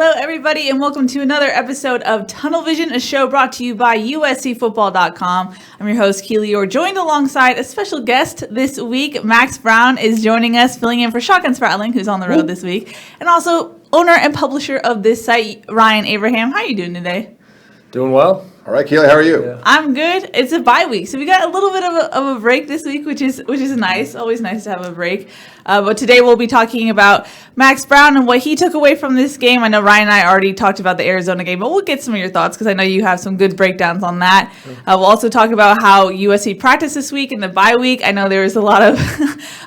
Hello, everybody, and welcome to another episode of Tunnel Vision, a show brought to you by USCFootball.com. I'm your host, Keely Eure, joined alongside a special guest this week. Max Browne is joining us, filling in for Shotgun Spratling, who's on the road this week, and also owner and publisher of this site, Ryan Abraham. How are you doing today? Doing well. All right, Keely, how are you? Yeah. I'm good. It's a bye week, so we got a little bit of a break this week, which is nice. Always nice to have a break. But today we'll be talking about Max Browne and what he took away from this game. I know Ryan and I already talked about the Arizona game, but we'll get some of your thoughts because I know you have some good breakdowns on that. We'll also talk about how USC practiced this week in the bye week. I know there was a lot of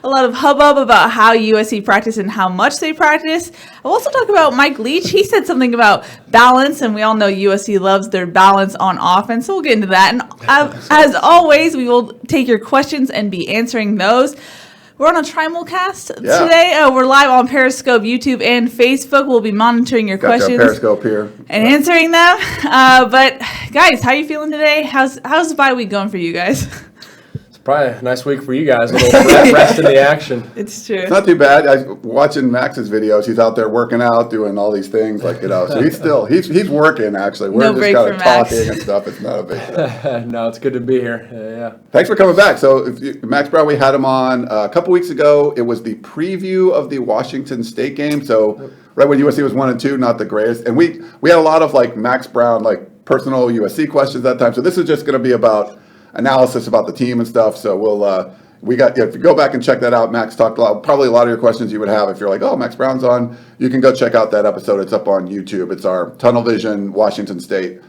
hubbub about how USC practiced and how much they practice. We'll also talk about Mike Leach. He said something about balance, and we all know USC loves their balance on offense, so we'll get into that. And as always, we will take your questions and be answering those. We're on a Trimulcast today. We're live on Periscope, YouTube, and Facebook. We'll be monitoring your questions. Periscope here. And answering them. But, guys, how are you feeling today? How's the bye week going for you guys? Probably a nice week for you guys. A little rest in the action. It's true. It's not too bad. Watching Max's videos, he's out there working out, doing all these things, so he's working actually. We're just kind of talking and stuff. It's not a big deal. No, it's good to be here. Yeah. Thanks for coming back. So Max Browne, we had him on a couple weeks ago. It was the preview of the Washington State game. So right when USC was 1-2, not the greatest, and we had a lot of Max Browne personal USC questions that time. So this is just going to be about analysis about the team and stuff. So if you go back and check that out, Max talked probably a lot of your questions you would have if you're like, oh, Max Browne's on. You can go check out that episode. It's up on YouTube. It's our Tunnel Vision Washington State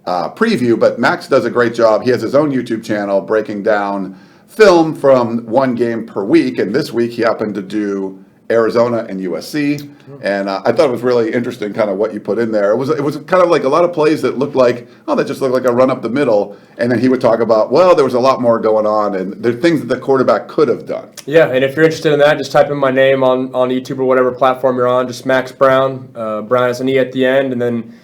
preview. But Max does a great job. He has his own YouTube channel breaking down film from one game per week. And this week he happened to do Arizona and USC. And I thought it was really interesting kind of what you put in there. It was kind of like a lot of plays that looked like, that just looked like a run up the middle. And then he would talk about, there was a lot more going on and there are things that the quarterback could have done. Yeah, and if you're interested in that, just type in my name on YouTube or whatever platform you're on, just Max Browne. Browne is an E at the end. And then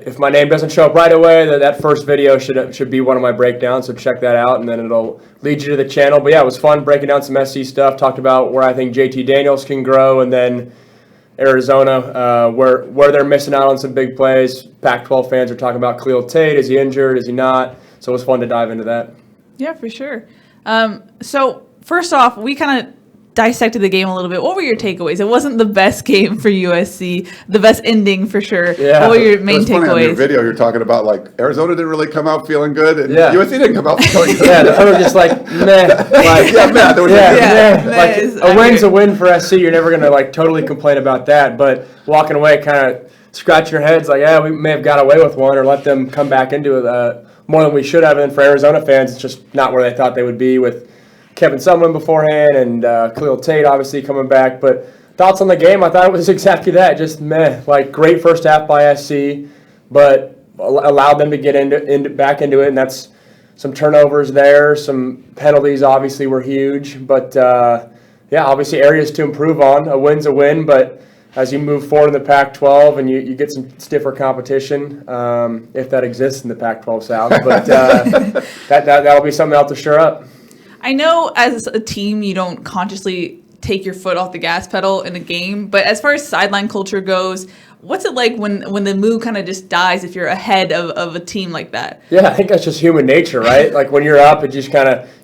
if my name doesn't show up right away, that first video should be one of my breakdowns, so check that out, and then it'll lead you to the channel. But yeah, it was fun breaking down some SC stuff, talked about where I think JT Daniels can grow, and then Arizona, where they're missing out on some big plays. Pac-12 fans are talking about Keely Eure. Is he injured? Is he not? So it was fun to dive into that. Yeah, for sure. So first off, we kind of dissected the game a little bit. What were your takeaways? It wasn't the best game for USC, the best ending for sure. Yeah. What were your main takeaways? On your video, you're talking about Arizona didn't really come out feeling good, and USC didn't come out feeling good. Yeah, they were just meh. A win's a win for SC. You're never gonna totally complain about that, but walking away, kind of scratch your heads we may have got away with one, or let them come back into it more than we should have. And then for Arizona fans, it's just not where they thought they would be with Kevin Sumlin beforehand and Keely Eure obviously coming back. But thoughts on the game, I thought it was exactly that, just meh. Great first half by SC, but allowed them to get back into it, and that's some turnovers there. Some penalties obviously were huge, but obviously areas to improve on. A win's a win, but as you move forward in the Pac-12 and you get some stiffer competition, if that exists in the Pac-12 South, but that'll be something else to shore up. I know as a team you don't consciously take your foot off the gas pedal in a game, but as far as sideline culture goes, what's it like when the mood kind of just dies if you're ahead of a team like that? Yeah, I think that's just human nature, right? When you're up, it just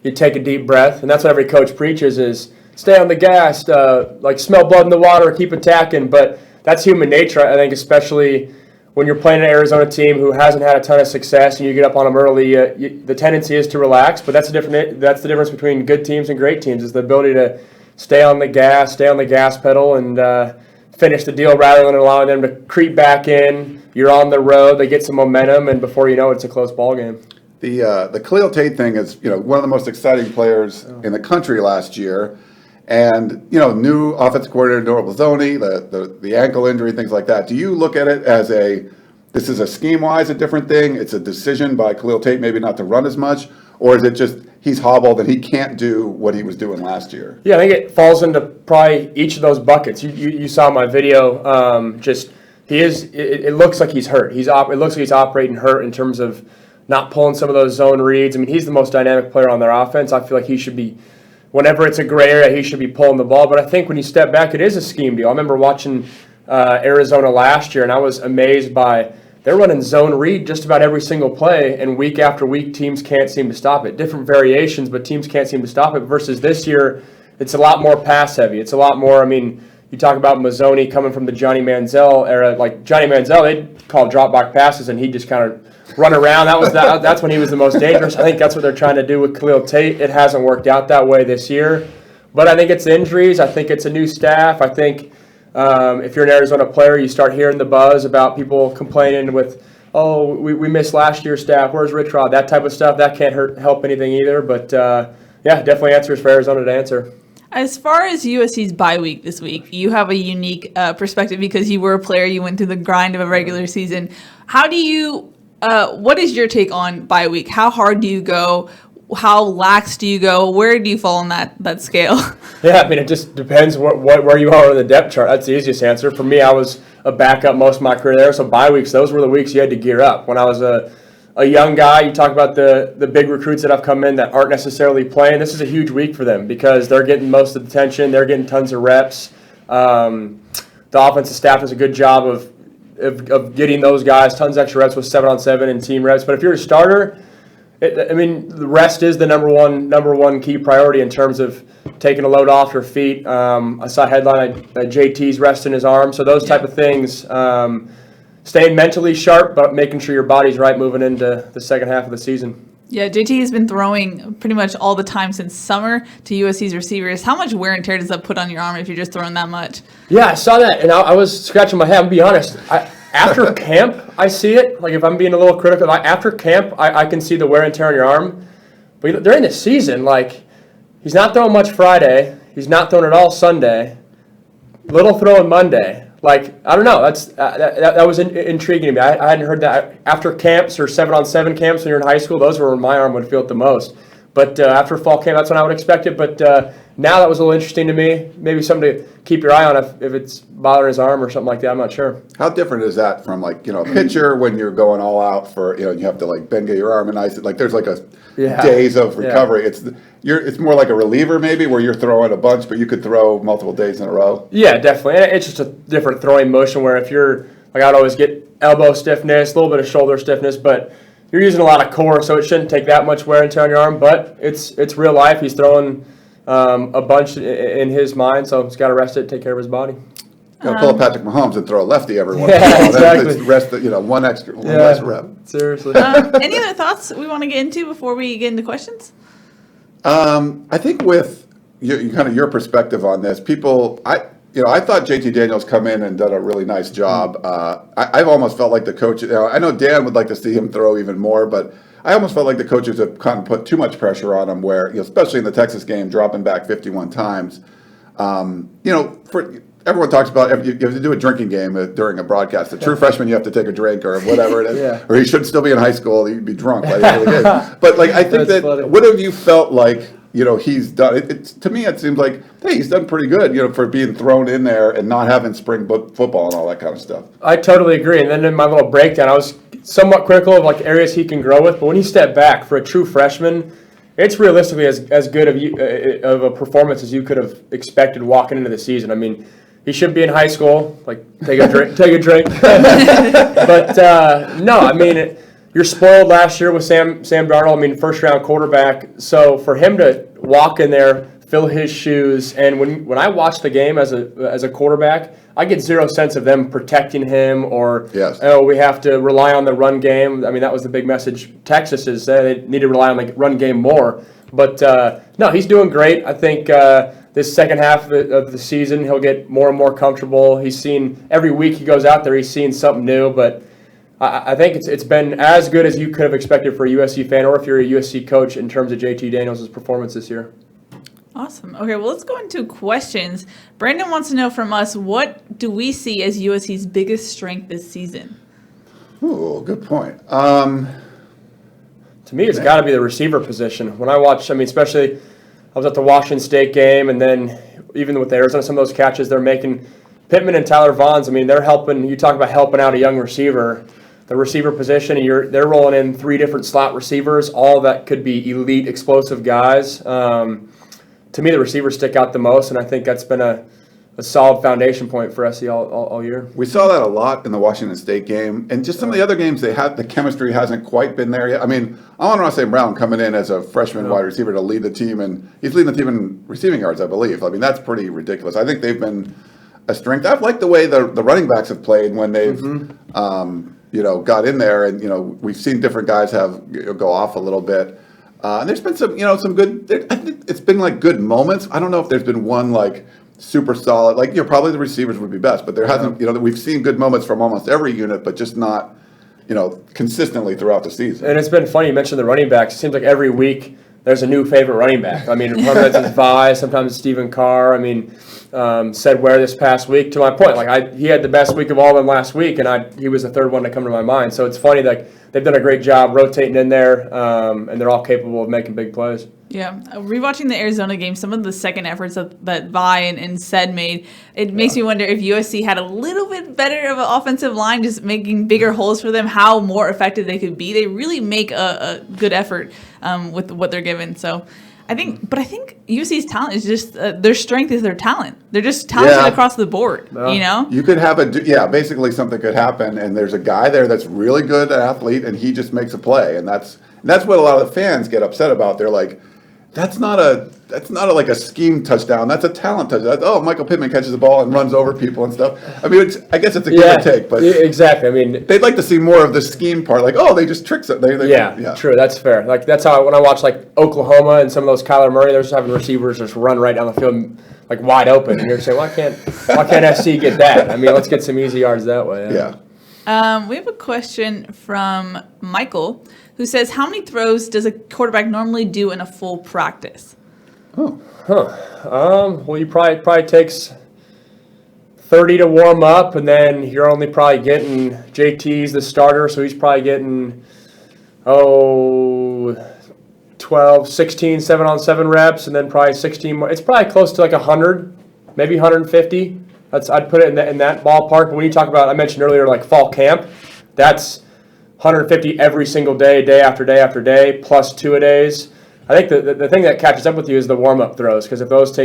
you take a deep breath, and that's what every coach preaches is stay on the gas, smell blood in the water, keep attacking. But that's human nature, I think, especially when you're playing an Arizona team who hasn't had a ton of success and you get up on them early. The tendency is to relax, but that's the difference between good teams and great teams, is the ability to stay on the gas pedal, and finish the deal rather than allowing them to creep back in. You're on the road, they get some momentum, and before you know it, it's a close ball game. The Keely Eure thing is one of the most exciting players in the country last year. And, new offensive coordinator, Nora Blazzoni, the ankle injury, things like that. Do you look at it as this is a scheme-wise a different thing? It's a decision by Keely Eure maybe not to run as much? Or is it just he's hobbled and he can't do what he was doing last year? Yeah, I think it falls into probably each of those buckets. You saw my video. It looks like he's hurt. It looks like he's operating hurt in terms of not pulling some of those zone reads. I mean, he's the most dynamic player on their offense. I feel like he should be, whenever it's a gray area, he should be pulling the ball. But I think when you step back, it is a scheme deal. I remember watching Arizona last year, and I was amazed by they're running zone read just about every single play, and week after week, teams can't seem to stop it. Different variations, but teams can't seem to stop it. Versus this year, it's a lot more pass heavy. It's a lot more. I mean, you talk about Mazzoni coming from the Johnny Manziel era. Like Johnny Manziel, they'd call drop back passes, and he'd just kind of run around. That's when he was the most dangerous. I think that's what they're trying to do with Khalil Tate. It hasn't worked out that way this year, but I think it's injuries. I think it's a new staff. I think. If you're an Arizona player, you start hearing the buzz about people complaining with, oh, we missed last year's staff. Where's Rich Rod? That type of stuff. That can't help anything either. But, definitely answers for Arizona to answer. As far as USC's bye week this week, you have a unique perspective because you were a player. You went through the grind of a regular season. How do you what is your take on bye week? How hard do you go? How lax do you go? Where do you fall on that scale? Yeah, I mean, it just depends where you are on the depth chart. That's the easiest answer. For me, I was a backup most of my career there, so bye weeks, those were the weeks you had to gear up. When I was a young guy, you talk about the big recruits that have come in that aren't necessarily playing. This is a huge week for them because they're getting most of the attention. They're getting tons of reps. The offensive staff does a good job of getting those guys tons of extra reps with 7-on-7 and team reps. But if you're a starter, the rest is the number one key priority in terms of taking a load off your feet. I saw a headline that JT's resting his arm. So those type of things, staying mentally sharp, but making sure your body's right moving into the second half of the season. Yeah, JT has been throwing pretty much all the time since summer to USC's receivers. How much wear and tear does that put on your arm if you're just throwing that much? Yeah, I saw that, and I was scratching my head. I'll be honest. After camp, I see it. Like, if I'm being a little critical, after camp, I can see the wear and tear on your arm. But during the season, like, he's not throwing much Friday. He's not throwing it all Sunday. Little throwing Monday. Like, I don't know. That was intriguing to me. I hadn't heard that. After camps or 7-on-7 camps when you're in high school, those were when my arm would feel it the most. But after fall camp, that's when I would expect it. But now that was a little interesting to me. Maybe something to keep your eye on if it's bothering his arm or something like that. I'm not sure. How different is that from, like, a pitcher when you're going all out for, you have to, like, bend your arm and ice it. Like, there's like days of recovery. Yeah. It's more like a reliever maybe where you're throwing a bunch, but you could throw multiple days in a row. Yeah, definitely. And it's just a different throwing motion where if you're, like, I'd always get elbow stiffness, a little bit of shoulder stiffness, but you're using a lot of core, so it shouldn't take that much wear and tear on your arm. But it's real life. He's throwing a bunch in his mind, so he's got to rest it, take care of his body. Pull a Patrick Mahomes and throw a lefty every once in a while. Exactly. Rest, one less rep. Seriously. Any other thoughts we want to get into before we get into questions? I think with your perspective on this, I thought JT Daniels come in and done a really nice job. I've almost felt like the coach. I know Dan would like to see him throw even more, but I almost felt like the coaches have kind of put too much pressure on him. Where, especially in the Texas game, dropping back 51 times. Everyone talks about you have to do a drinking game during a broadcast. A true freshman, you have to take a drink or whatever it is, or he should still be in high school. He'd be drunk by the end of the game. But I think that funny. What have you felt like? He's done. To me, it seems like, hey, he's done pretty good. For being thrown in there and not having spring football and all that kind of stuff. I totally agree. And then in my little breakdown, I was somewhat critical of areas he can grow with. But when you step back for a true freshman, it's realistically as good of a performance as you could have expected walking into the season. I mean, he should be in high school. Take a drink. But no, I mean. You're spoiled last year with Sam Darnold, first-round quarterback. So for him to walk in there, fill his shoes, and when I watch the game as a quarterback, I get zero sense of them protecting him or, we have to rely on the run game. I mean, that was the big message. Texas is they need to rely on the run game more. But, no, he's doing great. I think this second half of the season, he'll get more and more comfortable. He's seen every week he goes out there, he's seeing something new, but I think it's been as good as you could have expected for a USC fan or if you're a USC coach in terms of JT Daniels' performance this year. Awesome. Okay, well, let's go into questions. Brandon wants to know from us, what do we see as USC's biggest strength this season? Ooh, good point. To me, it's got to be the receiver position. When I watch, especially I was at the Washington State game, and then even with Arizona, some of those catches they're making, Pittman and Tyler Vaughns, they're helping. You talk about helping out a young receiver. The receiver position, they're rolling in 3 different slot receivers, all that could be elite, explosive guys. To me, the receivers stick out the most, and I think that's been a a solid foundation point for SC all year. We saw that a lot in the Washington State game, and just some of the other games they had. The chemistry hasn't quite been there yet. I mean, Amon-Ra St. Brown coming in as a freshman wide receiver to lead the team, and he's leading the team in receiving yards, I believe. I mean, that's pretty ridiculous. I think they've been a strength. I've liked the way the running backs have played when they've got in there, and we've seen different guys go off a little bit. And there's been some good. I think it's been like good moments. I don't know if there's been one like super solid. Like probably the receivers would be best, but there hasn't. We've seen good moments from almost every unit, but just not consistently throughout the season. And it's been funny. You mentioned the running backs. It seems like every week there's a new favorite running back. I mean, sometimes it's Vi, sometimes it's Stephen Carr. I mean, said where this past week. To my point, like he had the best week of all of them last week, and he was the third one to come to my mind. So it's funny that they've done a great job rotating in there, and they're all capable of making big plays. Yeah, rewatching the Arizona game, some of the second efforts that Vi and Sed made, it makes me wonder if USC had a little bit better of an offensive line, just making bigger holes for them, how more effective they could be. They really make a good effort with what they're given. So I think USC's talent is just their strength is their talent. They're just talented across the board. You could have basically something could happen, and there's a guy there that's really good athlete, and he just makes a play, and that's what a lot of the fans get upset about. They're like, that's not a scheme touchdown. That's a talent touchdown. Oh, Michael Pittman catches the ball and runs over people and stuff. I mean, I guess it's a give or take, but exactly. I mean, they'd like to see more of the scheme part. Like, they just tricks it. True. That's fair. Like that's how when I watch like Oklahoma and some of those Kyler Murray, they're just having receivers just run right down the field like wide open, and you're saying, why can't SC get that? I mean, let's get some easy yards that way. We have a question from Michael, who says, how many throws does a quarterback normally do in a full practice? Well, you probably takes 30 to warm up, and then you're only probably getting JT's the starter, so he's probably getting 12, 16, 7-on-7 reps, and then probably 16 more. It's probably close to like 100, maybe 150. I'd put it in that ballpark. But when you talk about, I mentioned earlier, like fall camp, that's 150 every single day, day after day after day, plus 2-a-days. I think the thing that catches up with you is the warm-up throws, because if those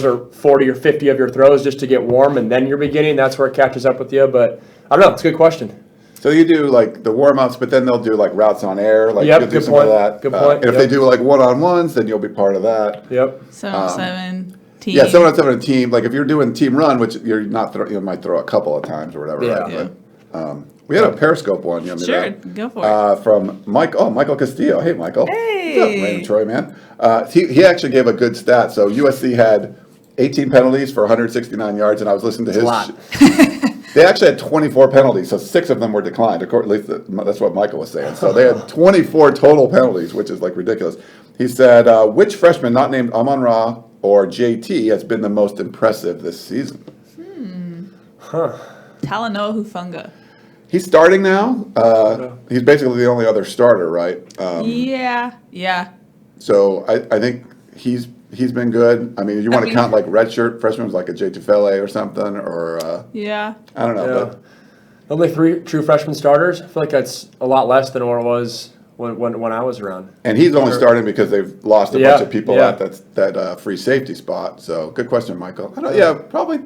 are 40 or 50 of your throws just to get warm and then you're beginning, that's where it catches up with you. But I don't know. It's a good question. So you do like the warm-ups, but then they'll do like routes on air. Like you'll do some of that. Good point. And if they do like one-on-ones, then you'll be part of that. 7-on-7 team. Yeah, 7-on-7 team. Like if you're doing team run, which you're not, you might throw a couple of times or whatever. Yeah. Right? But, we had a Periscope one. Sure, go for it. From Michael Castillo. Hey, Michael. Hey. What's up, Raymond Troy, man? He actually gave a good stat. So USC had 18 penalties for 169 yards, and I was listening to his. That's a lot. They actually had 24 penalties, so 6 of them were declined. At least that's what Michael was saying. So they had 24 total penalties, which is like ridiculous. He said, which freshman not named Amon-Ra or JT has been the most impressive this season? Talanoa Hufanga. He's starting now. He's basically the only other starter, right? Yeah. So I think he's been good. I mean, you want to count like redshirt freshmen like a Jay Tufele or something, or I don't know. But only 3 true freshman starters. I feel like that's a lot less than what it was when I was around. And he's only starting because they've lost a bunch of people at that free safety spot. So good question, Michael. Probably.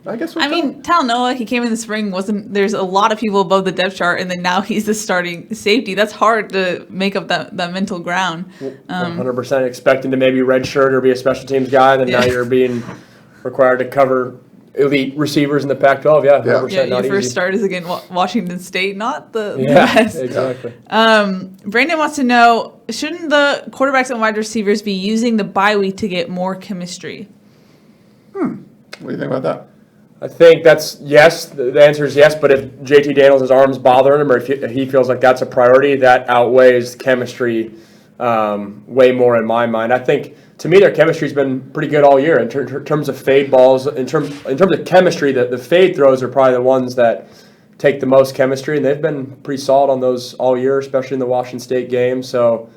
I guess. Talanoa, he came in the spring. There's a lot of people above the depth chart, and then now he's the starting safety. That's hard to make up that mental ground. 100% expecting to maybe redshirt or be a special teams guy, and then now you're being required to cover elite receivers in the Pac-12. Yeah, 100% your first start is against Washington State, not the best. Exactly. Brandon wants to know, shouldn't the quarterbacks and wide receivers be using the bye week to get more chemistry? What do you think about that? I think that's yes. The answer is yes. But if JT Daniels' arm's bothering him, or if he feels like that's a priority, that outweighs chemistry way more in my mind. I think to me their chemistry's been pretty good all year in terms of fade balls. In terms of chemistry, the fade throws are probably the ones that take the most chemistry, and they've been pretty solid on those all year, especially in the Washington State game. So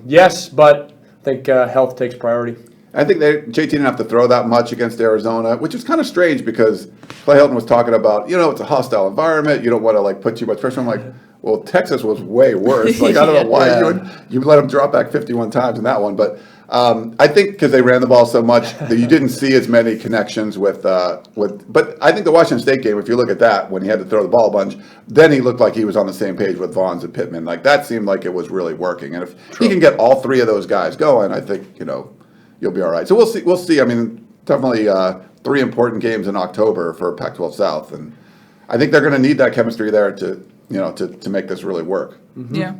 yes, but I think health takes priority. I think JT didn't have to throw that much against Arizona, which is kind of strange because Clay Helton was talking about, it's a hostile environment. You don't want to put too much pressure. I'm like, well, Texas was way worse. I don't know why you let them drop back 51 times in that one. But I think because they ran the ball so much that you didn't see as many connections with. But I think the Washington State game, if you look at that, when he had to throw the ball a bunch, then he looked like he was on the same page with Vaughns and Pittman. Like that seemed like it was really working. And if he can get all three of those guys going, I think you'll be all right. So we'll see. We'll see. I mean, definitely 3 important games in October for Pac-12 South, and I think they're going to need that chemistry there to make this really work. Mm-hmm. Yeah.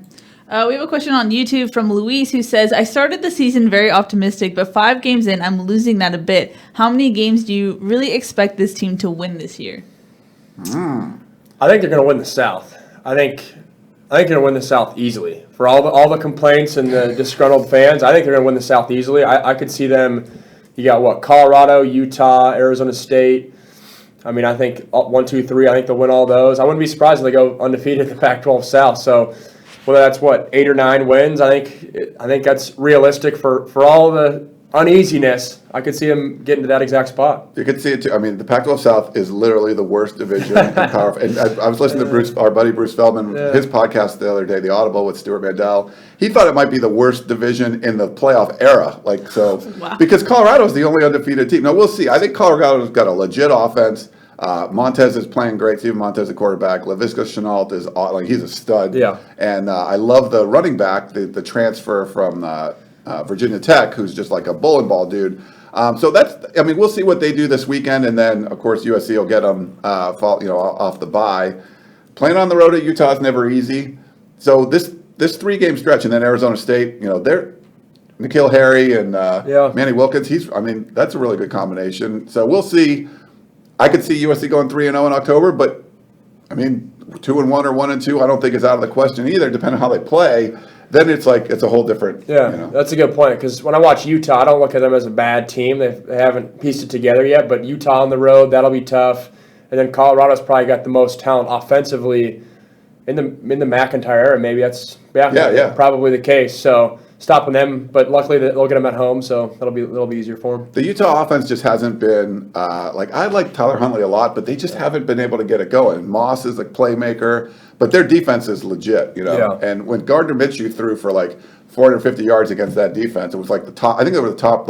We have a question on YouTube from Luis who says, I started the season very optimistic, but 5 games in, I'm losing that a bit. How many games do you really expect this team to win this year? I think they're going to win the South. I think they're going to win the South easily. For all the complaints and the disgruntled fans, I think they're going to win the South easily. I could see them, you got Colorado, Utah, Arizona State. I mean, I think 1, 2, 3, I think they'll win all those. I wouldn't be surprised if they go undefeated in the Pac-12 South. So whether that's 8 or 9 wins, I think that's realistic for all the uneasiness. I could see them getting to that exact spot. You could see it too. I mean, the Pac-12 South is literally the worst division in power. And I was listening to our buddy Bruce Feldman, his podcast the other day, The Audible with Stuart Mandel. He thought it might be the worst division in the playoff era. Wow. Because Colorado is the only undefeated team. Now we'll see. I think Colorado's got a legit offense. Montez is playing great. Steven Montez, the quarterback. Laviska Shenault is he's a stud. Yeah. And I love the running back, the transfer from Virginia Tech, who's just like a bowling ball dude. So we'll see what they do this weekend, and then of course USC will get them off the bye. Playing on the road at Utah is never easy. So this 3-game stretch, and then Arizona State, they're N'Keal Harry and Manny Wilkins. That's a really good combination. So we'll see. I could see USC going 3-0 in October, but 2-1 or 1-2, I don't think is out of the question either, depending on how they play. Then it's a whole different. Yeah, that's a good point, because when I watch Utah, I don't look at them as a bad team. They haven't pieced it together yet, but Utah on the road, that'll be tough. And then Colorado's probably got the most talent offensively in the McIntyre era. Maybe that's probably the case. So stopping them, but luckily they'll get them at home, so that'll be easier for them. The Utah offense just hasn't been I like Tyler Huntley a lot, but they just haven't been able to get it going. Moss is a playmaker, but their defense is legit, And when Gardner Minshew threw for 450 yards against that defense, it was the top. I think they were the top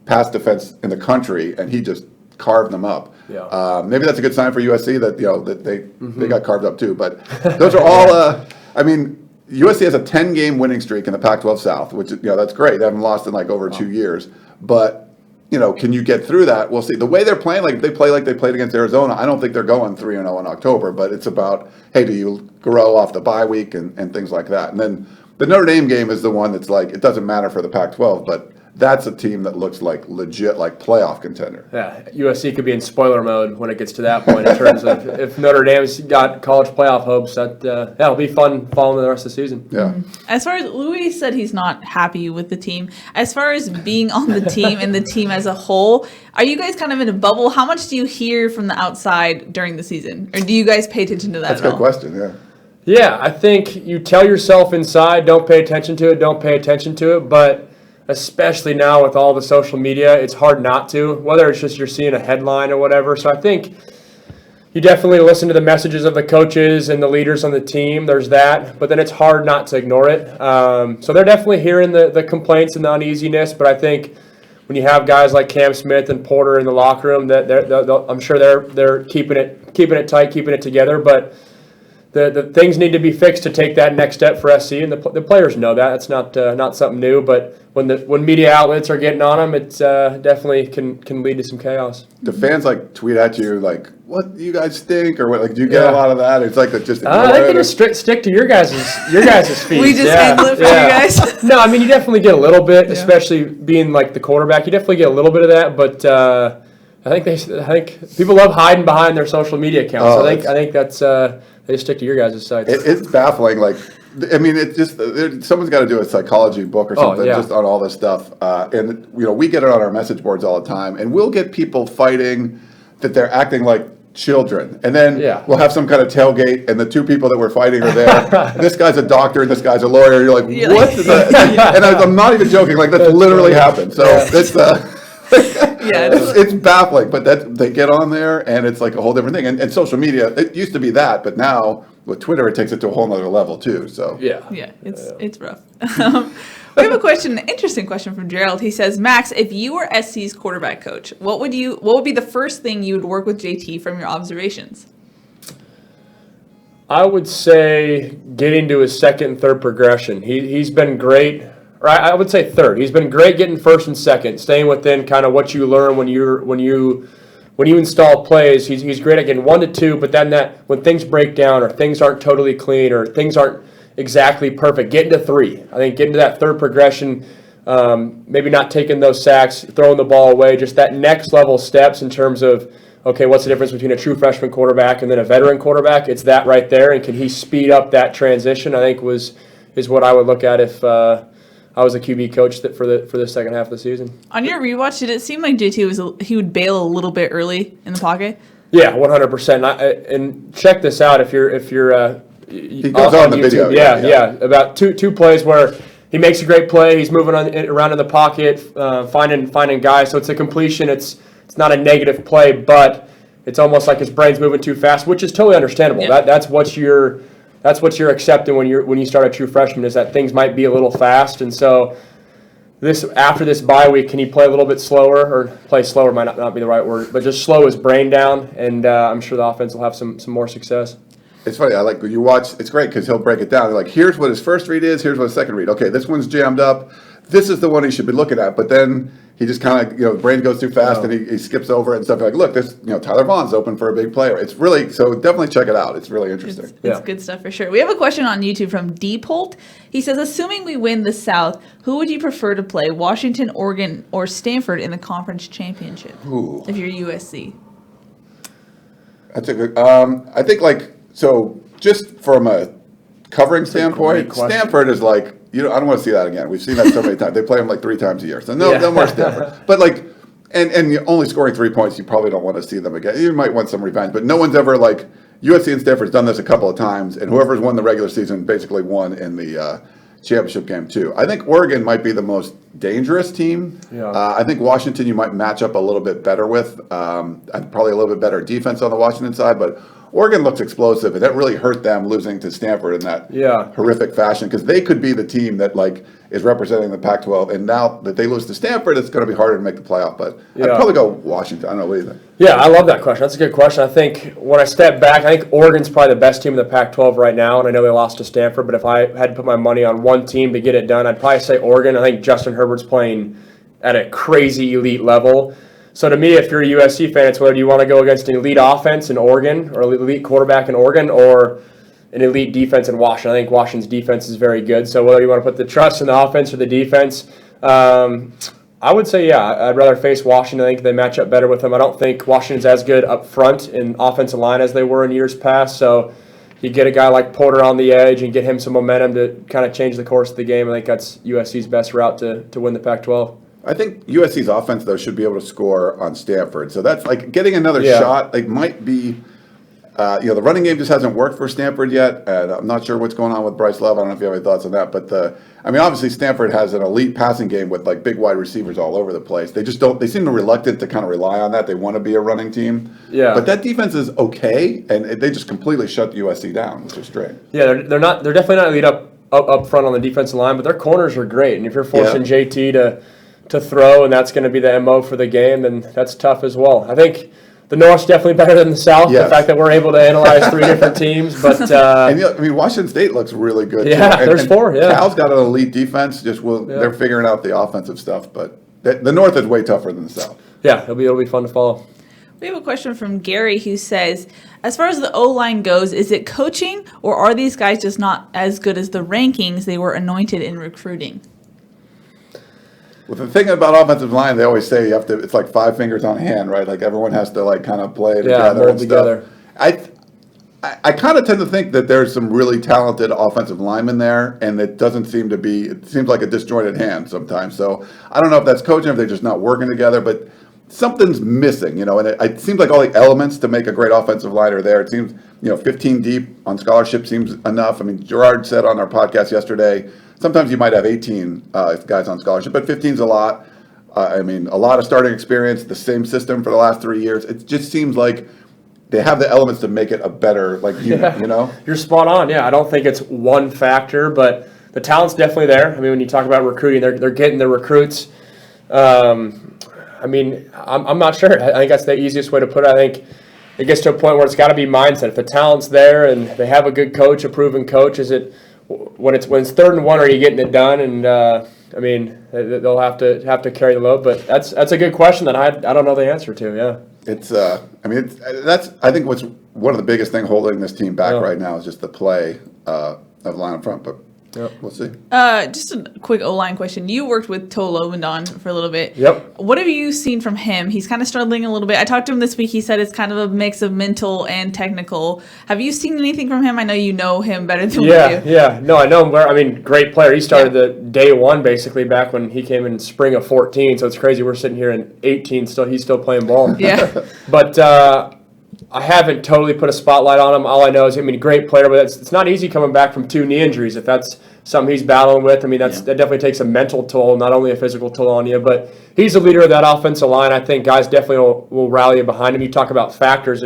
pass defense in the country, and he just carved them up. Yeah. Maybe that's a good sign for USC that they got carved up too. But those are all. USC has a 10-game winning streak in the Pac-12 South, which that's great. They haven't lost in over 2 years. But can you get through that? We'll see. The way they're playing, they play like they played against Arizona. I don't think they're going 3-0 in October. But it's about, hey, do you grow off the bye week and things like that? And then the Notre Dame game is the one that's it doesn't matter for the Pac-12, but that's a team that looks legit playoff contender. Yeah, USC could be in spoiler mode when it gets to that point in terms of if Notre Dame's got college playoff hopes. It'll be fun following the rest of the season. Yeah. As far as Louis said, he's not happy with the team. As far as being on the team and the team as a whole, are you guys kind of in a bubble? How much do you hear from the outside during the season, or do you guys pay attention to that? That's a good question. Yeah. Yeah, I think you tell yourself inside, don't pay attention to it, but especially now with all the social media, it's hard not to, whether it's just you're seeing a headline or whatever. So I think you definitely listen to the messages of the coaches and the leaders on the team. There's that, but then it's hard not to ignore it. So they're definitely hearing the complaints and the uneasiness, but I think when you have guys like Cam Smith and Porter in the locker room, that I'm sure they're keeping it tight, keeping it together, but the things need to be fixed to take that next step for SC, and the players know that. It's not something new, but when media outlets are getting on them, it definitely can lead to some chaos. Do fans tweet at you "What, you guys stink," or what? Do you get a lot of that? It's just they can just stick to your guys' feet. We just hand lift for you guys. No, you definitely get a little bit, especially being the quarterback. You definitely get a little bit of that, but I think people love hiding behind their social media accounts. I think that's they just stick to your guys' sites. It's baffling. It's just someone's got to do a psychology book or something just on all this stuff. And we get it on our message boards all the time, and we'll get people fighting that they're acting like children, and then we'll have some kind of tailgate, and the 2 people that we're fighting are there. This guy's a doctor, and this guy's a lawyer. You're like, what? And I'm not even joking. That's literally happened. So it's. It's baffling, but they get on there and it's a whole different thing. And social media, it used to be that, but now with Twitter, it takes it to a whole nother level too. So it's rough. We have a question, an interesting question from Gerald. He says, Max, if you were SC's quarterback coach, what would be the first thing you would work with JT from your observations? I would say getting to his second and third progression. He's been great, or I would say third. He's been great getting first and second, staying within kind of what you learn when you install plays. He's great at getting 1 to 2, but then when things break down or things aren't totally clean or things aren't exactly perfect, getting to 3. I think getting to that third progression, maybe not taking those sacks, throwing the ball away, just that next level steps in terms of, okay, what's the difference between a true freshman quarterback and then a veteran quarterback? It's that right there, and can he speed up that transition? I think is what I would look at if I was a QB coach for the second half of the season. On your rewatch, did it seem like JT he would bail a little bit early in the pocket? Yeah, 100%. And check this out if you're he goes on the YouTube. video. Yeah. About two plays where he makes a great play. He's moving around in the pocket, finding guys. So it's a completion. It's not a negative play, but it's almost like his brain's moving too fast, which is totally understandable. Yeah. That's what you're accepting when you start a true freshman, is that things might be a little fast. And so after this bye week, can he play a little bit slower, or play slower might not be the right word, but just slow his brain down, and I'm sure the offense will have some more success. It's funny. I like when you watch. It's great because he'll break it down. Like, here's what his first read is. Here's what his second read. Okay, this one's jammed up. This is the one he should be looking at. But then he just kind of, the brain goes too fast and he skips over it and stuff. Like, look, this, Tyler Vaughn's open for a big player. It's really, so definitely check it out. It's really interesting. It's good stuff for sure. We have a question on YouTube from Deep Holt. He says, assuming we win the South, who would you prefer to play, Washington, Oregon, or Stanford in the conference championship? Ooh. If you're USC. That's a good. I think so. Just from a covering standpoint, Stanford is like, I don't want to see that again. We've seen that so many times. They play them like 3 times a year, so no more Stanford. But and you're only scoring 3 points, you probably don't want to see them again. You might want some revenge, but no one's ever USC and Stanford's done this a couple of times, and whoever's won the regular season basically won in the championship game too. I think Oregon might be the most dangerous team. Yeah. I think Washington you might match up a little bit better with, and probably a little bit better defense on the Washington side, but Oregon looks explosive, and that really hurt them losing to Stanford in that horrific fashion, because they could be the team that is representing the Pac-12, and now that they lose to Stanford, it's going to be harder to make the playoff. But I'd probably go Washington. I don't know, what do you think? Yeah, I love that question. That's a good question. I think when I step back, I think Oregon's probably the best team in the Pac-12 right now, and I know they lost to Stanford, but if I had to put my money on one team to get it done, I'd probably say Oregon. I think Justin Herbert's playing at a crazy elite level. So to me, if you're a USC fan, it's whether you want to go against an elite offense in Oregon, or an elite quarterback in Oregon, or an elite defense in Washington. I think Washington's defense is very good. So whether you want to put the trust in the offense or the defense, I would say, I'd rather face Washington. I think they match up better with them. I don't think Washington's as good up front in offensive line as they were in years past. So you get a guy like Porter on the edge and get him some momentum to kind of change the course of the game. I think that's USC's best route to win the Pac-12. I think USC's offense, though, should be able to score on Stanford. So that's getting another shot. Might be, the running game just hasn't worked for Stanford yet. And I'm not sure what's going on with Bryce Love. I don't know if you have any thoughts on that. But obviously Stanford has an elite passing game with big wide receivers all over the place. They just don't. They seem reluctant to kind of rely on that. They want to be a running team. Yeah. But that defense is okay, and they just completely shut USC down, which is great. Yeah, they're not. They're definitely not elite up front on the defensive line, but their corners are great. And if you're forcing JT to throw, and that's going to be the MO for the game, then that's tough as well. I think the North's definitely better than the South. Yes. The fact that we're able to analyze 3 different teams, but and Washington State looks really good. Yeah, too. there's 4. Yeah, Cal's got an elite defense. They're figuring out the offensive stuff, but the North is way tougher than the South. Yeah, it'll be fun to follow. We have a question from Gary who says, as far as the O-line goes, is it coaching, or are these guys just not as good as the rankings they were anointed in recruiting? Well, the thing about offensive line, they always say it's like 5 fingers on a hand, right? Everyone has to kind of play together and stuff. I kind of tend to think that there's some really talented offensive linemen there, and it doesn't seem to be. It seems like a disjointed hand sometimes. So I don't know if that's coaching, if they're just not working together, but something's missing, and it seems like all the elements to make a great offensive line are there. It seems, 15 deep on scholarship seems enough. Gerard said on our podcast yesterday, sometimes you might have 18 guys on scholarship, but 15's a lot. A lot of starting experience, the same system for the last 3 years. It just seems like they have the elements to make it a better unit, You're spot on. Yeah, I don't think it's one factor, but the talent's definitely there. I mean, when you talk about recruiting, they're getting the recruits. I mean, I'm not sure. I think that's the easiest way to put it. I think it gets to a point where it's got to be mindset. If the talent's there and they have a good coach, a proven coach, is it when it's 3rd and 1, are you getting it done? And I mean, they'll have to carry the load. But that's a good question that I don't know the answer to. Yeah, it's that's I think what's one of the biggest thing holding this team back right now is just the play of the line up front. But we'll see. Just a quick O-line question. You worked with Toa Lovendon for a little bit. Yep. What have you seen from him? He's kind of struggling a little bit. I talked to him this week. He said it's kind of a mix of mental and technical. Have you seen anything from him? I know you know him better than we do. Yeah. No, I know him. I mean, great player. He started the day one basically back when he came in spring of 14. So it's crazy. We're sitting here in 18. He's still playing ball. Yeah. But I haven't totally put a spotlight on him. All I know is, I mean, great player, but it's not easy coming back from 2 knee injuries. If that's something he's battling with, I mean, that definitely takes a mental toll, not only a physical toll on you. But he's the leader of that offensive line. I think guys definitely will rally behind him. You talk about factors.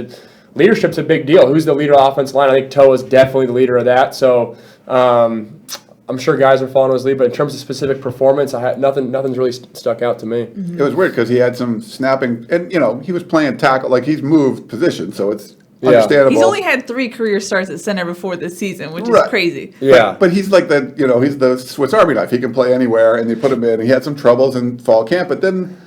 Leadership's a big deal. Who's the leader of the offensive line? I think Toa's definitely the leader of that. So I'm sure guys are following his lead, but in terms of specific performance, nothing's really stuck out to me. It was weird because he had some snapping, and he was playing tackle, like he's moved position, so it's understandable. He's only had 3 career starts at center before this season, which is crazy. Yeah, but he's like he's the Swiss Army knife. He can play anywhere, and they put him in. He had some troubles in fall camp, but then,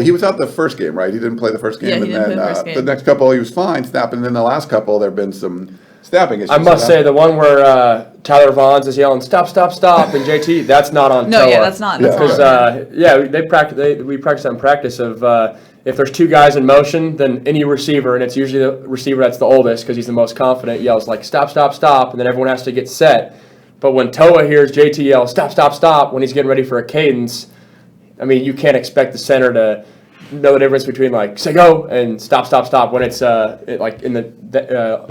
he was out the first game, right? He didn't play the first game, Yeah, he didn't play the first game. The next couple he was fine snapping, and then the last couple there have been some snapping issues. I must say the one where Tyler Vaughn's is yelling "stop, stop, stop" and JT, that's not on Toa. No, that's not. Because we practice that in practice of if there's 2 guys in motion, then any receiver, and it's usually the receiver that's the oldest because he's the most confident, yells like "stop, stop, stop," and then everyone has to get set. But when Toa hears JT yell "stop, stop, stop" when he's getting ready for a cadence, I mean, you can't expect the center to know the difference between like say go and stop, stop, stop when it's like in the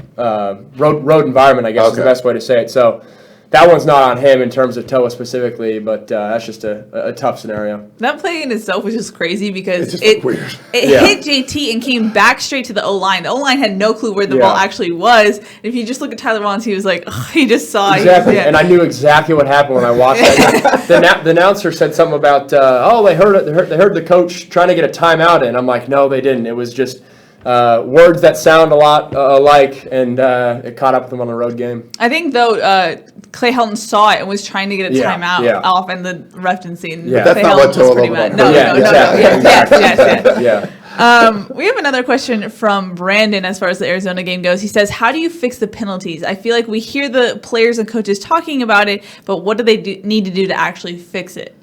road environment, I guess is the best way to say it. So that one's not on him in terms of Toa specifically, but that's just a tough scenario. That play in itself was just crazy because It's it weird. hit JT and came back straight to the O-line. The O-line had no clue where the ball actually was. And if you just look at Tyler Vaughn's, he was like, he just saw it. Exactly, and I knew exactly what happened when I watched that. The announcer said something about, they heard the coach trying to get a timeout in. I'm like, no, they didn't. It was just words that sound a lot alike, and it caught up with them on the road game. I think, though, Clay Helton saw it and was trying to get a timeout off, and the ref didn't see it. Yeah, that's not what Toa Lovendon. No. Exactly. Yes. We have another question from Brandon as far as the Arizona game goes. He says, how do you fix the penalties? I feel like we hear the players and coaches talking about it, but what do they need to do to actually fix it?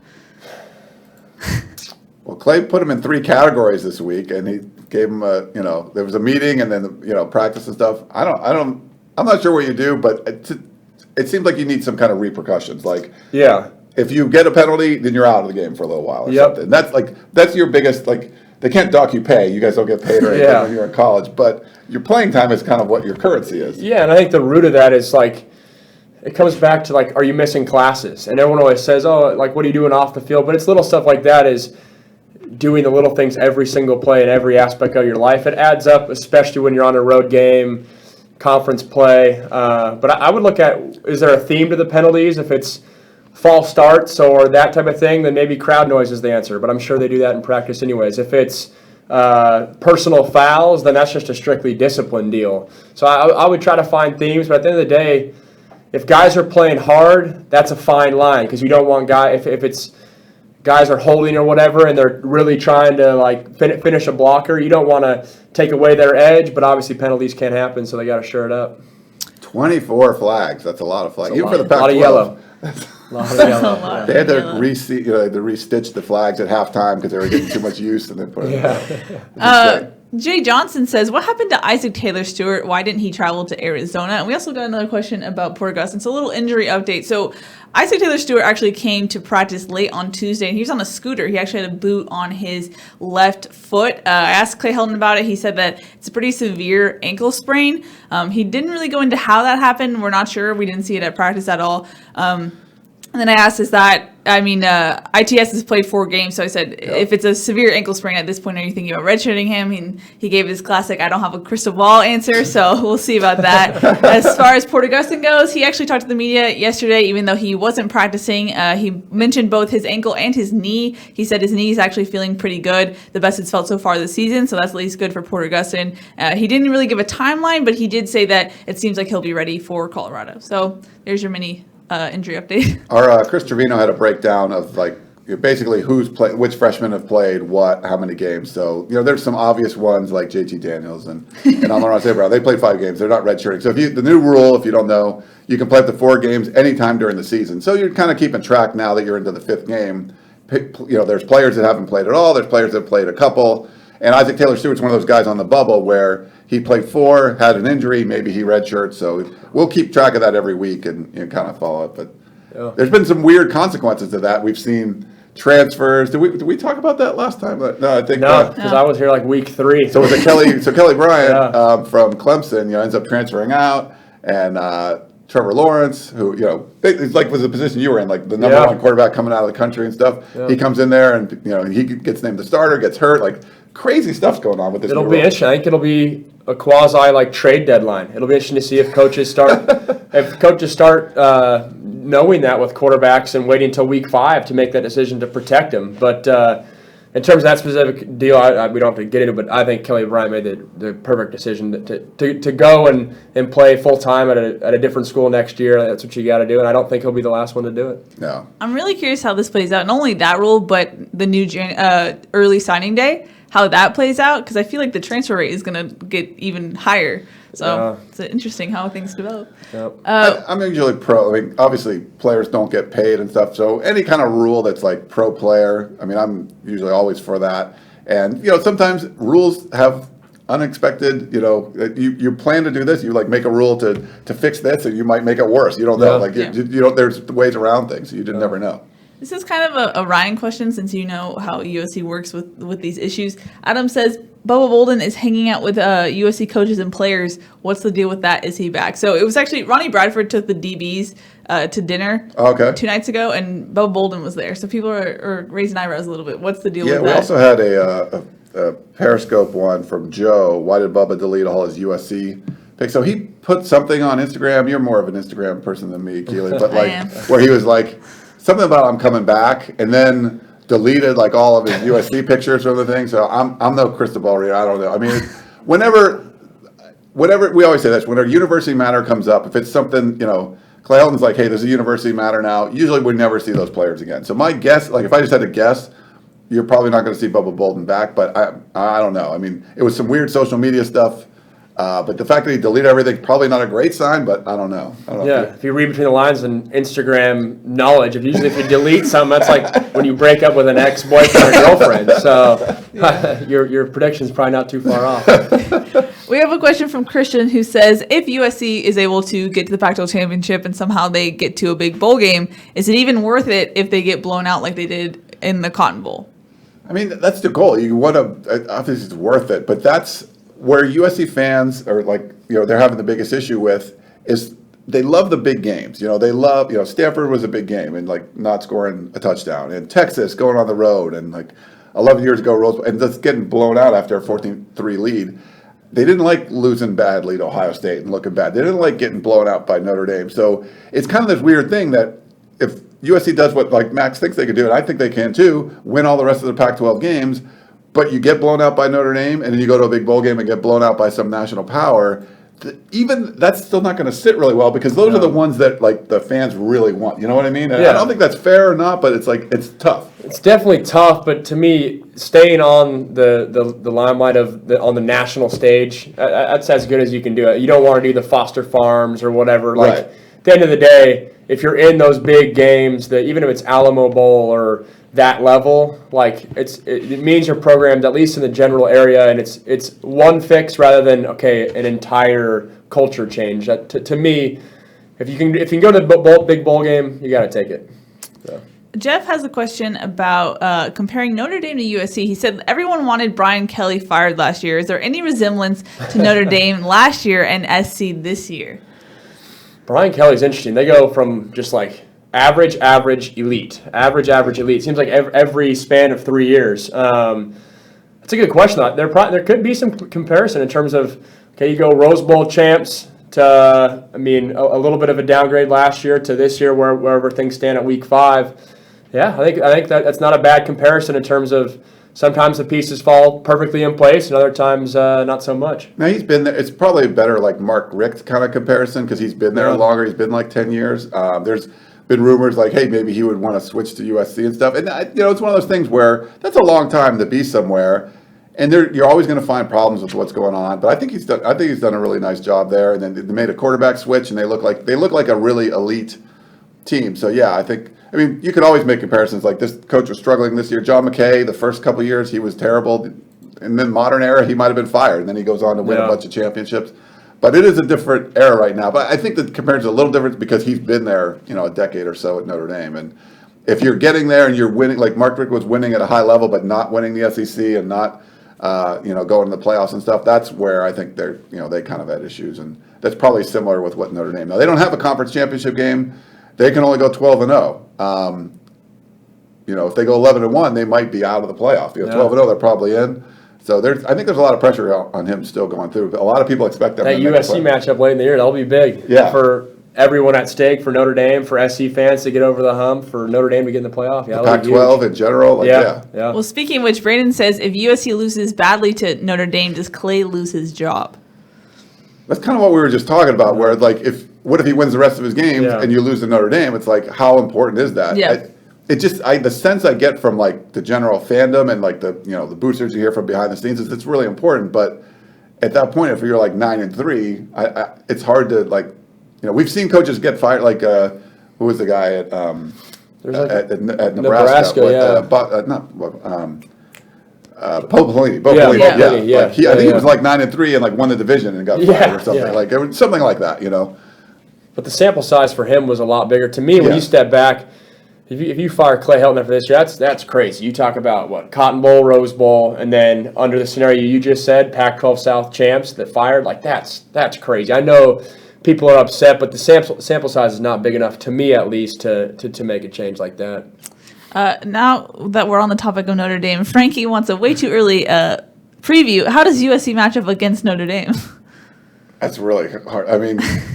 Well, Clay put him in 3 categories this week, and he gave him there was a meeting and then practice and stuff. I'm not sure what you do, but it seems like you need some kind of repercussions. Like, if you get a penalty, then you're out of the game for a little while or something. That's your biggest, like, they can't dock you pay. You guys don't get paid or anything when you're in college, but your playing time is kind of what your currency is. Yeah, and I think the root of that is like, it comes back to like, are you missing classes? And everyone always says, oh, like, what are you doing off the field? But it's little stuff like that is doing the little things every single play in every aspect of your life. It adds up, especially when you're on a road game, conference play. But I would look at, is there a theme to the penalties? If it's false starts or that type of thing, then maybe crowd noise is the answer. But I'm sure they do that in practice anyways. If it's personal fouls, then that's just a strictly discipline deal. So I would try to find themes. But at the end of the day, if guys are playing hard, that's a fine line because you don't want if it's guys are holding or whatever and they're really trying to like finish a blocker, you don't want to take away their edge, but obviously penalties can't happen, so they got to shore it up. 24 flags. That's a lot of flags. Even for the Pac-12. A lot of yellow. A lot of yellow. They had to restitch the flags at halftime because they were getting too much use and then put it. Jay Johnson says, what happened to Isaac Taylor Stewart? Why didn't he travel to Arizona? And we also got another question about Port Augusta. It's a little injury update. So Isaac Taylor Stewart actually came to practice late on Tuesday, and he was on a scooter. He actually had a boot on his left foot. I asked Clay Helton about it. He said that it's a pretty severe ankle sprain. He didn't really go into how that happened. We're not sure. We didn't see it at practice at all. And then I asked, ITS has played 4 games, so I said, if it's a severe ankle sprain at this point, are you thinking about redshirting him? And he gave his classic, I don't have a crystal ball answer, so we'll see about that. As far as Port Augustine goes, he actually talked to the media yesterday, even though he wasn't practicing. He mentioned both his ankle and his knee. He said his knee is actually feeling pretty good, the best it's felt so far this season, so that's at least good for Port Augustine. He didn't really give a timeline, but he did say that it seems like he'll be ready for Colorado. So there's your mini injury update. Our Chris Trevino had a breakdown of basically which freshmen have played what, how many games. So there's some obvious ones like JT Daniels and Amon Brown. They played 5 games. They're not redshirting. So the new rule, if you don't know, you can play up to 4 games anytime during the season. So you're kind of keeping track now that you're into the 5th game. There's players that haven't played at all. There's players that have played a couple. And Isaac Taylor Stewart's one of those guys on the bubble where he played 4, had an injury, maybe he redshirts. So we'll keep track of that every week and kind of follow it. But there's been some weird consequences to that. We've seen transfers. Did we talk about that last time? No, I think no, because I was here week 3. So it was Kelly Bryant from Clemson, ends up transferring out, and Trevor Lawrence, who it's was the position you were in, the number 1 quarterback coming out of the country and stuff. Yeah. He comes in there and he gets named the starter, gets hurt, crazy stuff's going on with this. It'll be interesting. I think it'll be a quasi trade deadline. It'll be interesting to see if coaches start knowing that with quarterbacks and waiting until week 5 to make that decision to protect them. But in terms of that specific deal, we don't have to get into it, but I think Kelly Bryant made the perfect decision to go and play full time at a different school next year. That's what you got to do, and I don't think he'll be the last one to do it. No. I'm really curious how this plays out. Not only that rule, but the new early signing day, how that plays out, because I feel like the transfer rate is going to get even higher. So it's interesting how things develop. Yep. I'm usually pro. Obviously, players don't get paid and stuff. So any kind of rule that's pro player, I'm usually always for that. And sometimes rules have unexpected. You plan to do this. You make a rule to fix this, and you might make it worse. You don't know. There's ways around things. So you never know. This is kind of a Ryan question, since you know how USC works with these issues. Adam says, Bubba Bolden is hanging out with USC coaches and players. What's the deal with that? Is he back? So it was actually Ronnie Bradford took the DBs to dinner 2 nights ago, and Bubba Bolden was there. So people are raising eyebrows a little bit. What's the deal with that? Yeah, we also had a Periscope one from Joe. Why did Bubba delete all his USC picks? So he put something on Instagram. You're more of an Instagram person than me, Keely. But where he was something about I'm coming back, and then deleted all of his USC pictures or other things. So I'm no crystal ball reader. I don't know. Whenever we always say this, when a university matter comes up, if it's something, Clay Helton's hey, there's a university matter now. Usually we never see those players again. So my guess, if I just had to guess, you're probably not going to see Bubba Bolden back. But I don't know. It was some weird social media stuff. But the fact that he deleted everything, probably not a great sign, but I don't know. If you read between the lines and Instagram knowledge, if you delete something, that's when you break up with an ex-boyfriend or girlfriend. So your prediction's probably not too far off. We have a question from Christian who says, if USC is able to get to the Pac-12 championship and somehow they get to a big bowl game, is it even worth it if they get blown out like they did in the Cotton Bowl? That's the goal. You want to, obviously it's worth it, but that's where USC fans are they're having the biggest issue with is they love the big games. They love, Stanford was a big game and not scoring a touchdown, and Texas going on the road, and 11 years ago, and just getting blown out after a 14-3 lead. They didn't like losing badly to Ohio State and looking bad. They didn't like getting blown out by Notre Dame. So it's kind of this weird thing that if USC does what Max thinks they could do, and I think they can too, win all the rest of the Pac-12 games, but you get blown out by Notre Dame, and then you go to a big bowl game and get blown out by some national power, even that's still not going to sit really well, because those are the ones that the fans really want. You know what I mean? And I don't think that's fair or not, but it's tough. It's definitely tough, but to me, staying on the limelight on the national stage, that's as good as you can do it. You don't want to do the Foster Farms or whatever. Right. At the end of the day, if you're in those big games, even if it's Alamo Bowl or that level, it means your program's at least in the general area, and it's one fix rather than an entire culture change. That to me, if you can go to the big bowl game, you got to take it. So. Jeff has a question about comparing Notre Dame to USC. He said everyone wanted Brian Kelly fired last year. Is there any resemblance to Notre Dame last year and SC this year? Brian Kelly's interesting. They go from just average, elite. Average, elite. Seems like every span of 3 years. That's a good question. There could be some comparison in terms of, okay, you go Rose Bowl champs to, a little bit of a downgrade last year to this year wherever things stand at week 5. Yeah, I think that's not a bad comparison in terms of sometimes the pieces fall perfectly in place and other times not so much. Now he's been there. It's probably a better like Mark Richt kind of comparison because he's been there longer. He's been like 10 years. There's been rumors like, hey, maybe he would want to switch to USC and stuff. And it's one of those things where that's a long time to be somewhere, and you're always going to find problems with what's going on. But I think he's done a really nice job there. And then they made a quarterback switch, and they look like a really elite team. So yeah, you could always make comparisons. Like this coach was struggling this year. John McKay, the first couple of years, he was terrible. And then modern era, he might have been fired. And then he goes on to win a bunch of championships. But it is a different era right now. But I think the comparison is a little different because he's been there, a decade or so at Notre Dame. And if you're getting there and you're winning, like Mark Richt was winning at a high level, but not winning the SEC and not, going to the playoffs and stuff, that's where I think they kind of had issues. And that's probably similar with what Notre Dame. Now, they don't have a conference championship game. They can only go 12-0. If they go 11-1, they might be out of the playoff. 12-0, they're probably in. So I think there's a lot of pressure on him still going through. A lot of people expect them. That USC matchup late in the year, that'll be big. Yeah. For everyone at stake, for Notre Dame, for SC fans to get over the hump, for Notre Dame to get in the playoff. Yeah, the Pac-12 in general. Yeah. Well, speaking of which, Brandon says if USC loses badly to Notre Dame, does Clay lose his job? That's kind of what we were just talking about, where what if he wins the rest of his games and you lose to Notre Dame? It's like, how important is that? Yeah. The sense I get from like the general fandom and like the boosters you hear from behind the scenes is it's really important. But at that point, if you're like 9-3, it's hard to we've seen coaches get fired. Like who was the guy at Nebraska? Bo Pelini. I think he was like 9-3 and like won the division and got fired or something. Like it was something like that, But the sample size for him was a lot bigger. To me, when you step back, if you fire Clay Helton for this year, that's crazy. You talk about Cotton Bowl, Rose Bowl, and then under the scenario you just said, Pac-12 South champs that fired, that's crazy. I know people are upset, but the sample size is not big enough, to me at least, to make a change like that. Now that we're on the topic of Notre Dame, Frankie wants a way too early preview. How does USC match up against Notre Dame? That's really hard.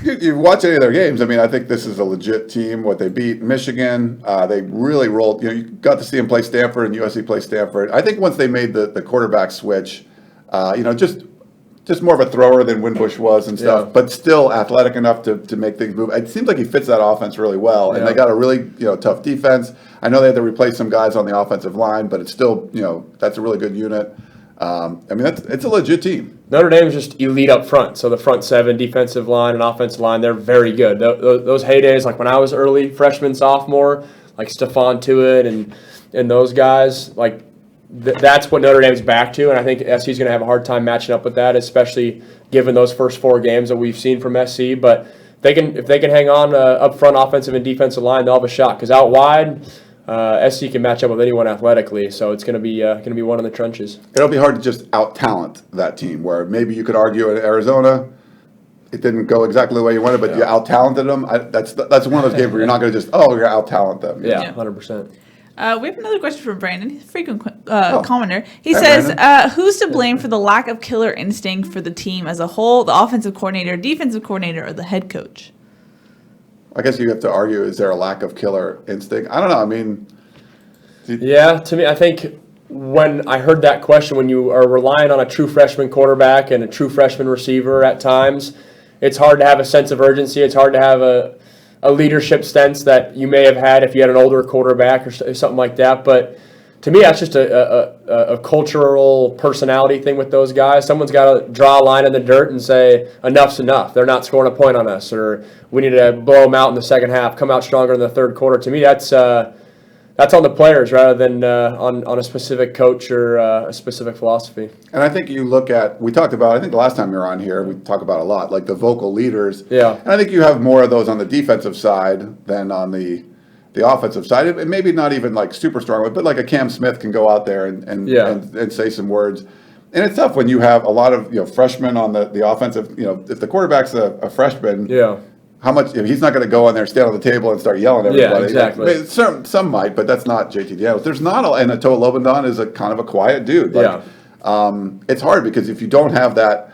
You watch any of their games. I think this is a legit team. What they beat Michigan, they really rolled. You got to see them play Stanford and USC play Stanford. I think once they made the quarterback switch, just more of a thrower than Winbush was and stuff, but still athletic enough to make things move. It seems like he fits that offense really well, and they got a really tough defense. I know they had to replace some guys on the offensive line, but it's still that's a really good unit. It's a legit team. Notre Dame is just elite up front. So the front seven, defensive line, and offensive line, they're very good. Those heydays, like when I was early freshman, sophomore, like Stephon Tuitt and those guys, that's what Notre Dame's back to. And I think SC's going to have a hard time matching up with that, especially given those first 4 games that we've seen from SC. But if they can hang on up front, offensive and defensive line, they'll have a shot. Because out wide, SC can match up with anyone athletically, so it's going to be one in the trenches. It'll be hard to just out-talent that team, where maybe you could argue in Arizona, it didn't go exactly the way you wanted, but you out-talented them. That's one of those games where you're not going to just, you're out-talent them. Yeah, 100%. We have another question from Brandon. He's a frequent commenter. He says, who's to blame for the lack of killer instinct for the team as a whole, the offensive coordinator, defensive coordinator, or the head coach? I guess you have to argue, is there a lack of killer instinct? I don't know. Yeah, to me, I think when I heard that question, when you are relying on a true freshman quarterback and a true freshman receiver at times, it's hard to have a sense of urgency. It's hard to have a leadership sense that you may have had if you had an older quarterback or something like that. But to me, that's just a cultural personality thing with those guys. Someone's got to draw a line in the dirt and say, enough's enough. They're not scoring a point on us, or we need to blow them out in the second half, come out stronger in the third quarter. To me, that's on the players rather than on a specific coach or a specific philosophy. And I think we talked about, I think the last time you were on here, we talked about a lot, like the vocal leaders. Yeah. And I think you have more of those on the defensive side than on the offensive side. And maybe not even like super strong, but like a Cam Smith can go out there and say some words. And it's tough when you have a lot of freshmen on the offensive. If the quarterback's a freshman, how much he's not going to go on there, stand on the table, and start yelling at everybody. Yeah, exactly. Like, some might, but that's not JT Daniels. There's not and Toa Lobendon is a kind of a quiet dude. Like, it's hard because if you don't have that,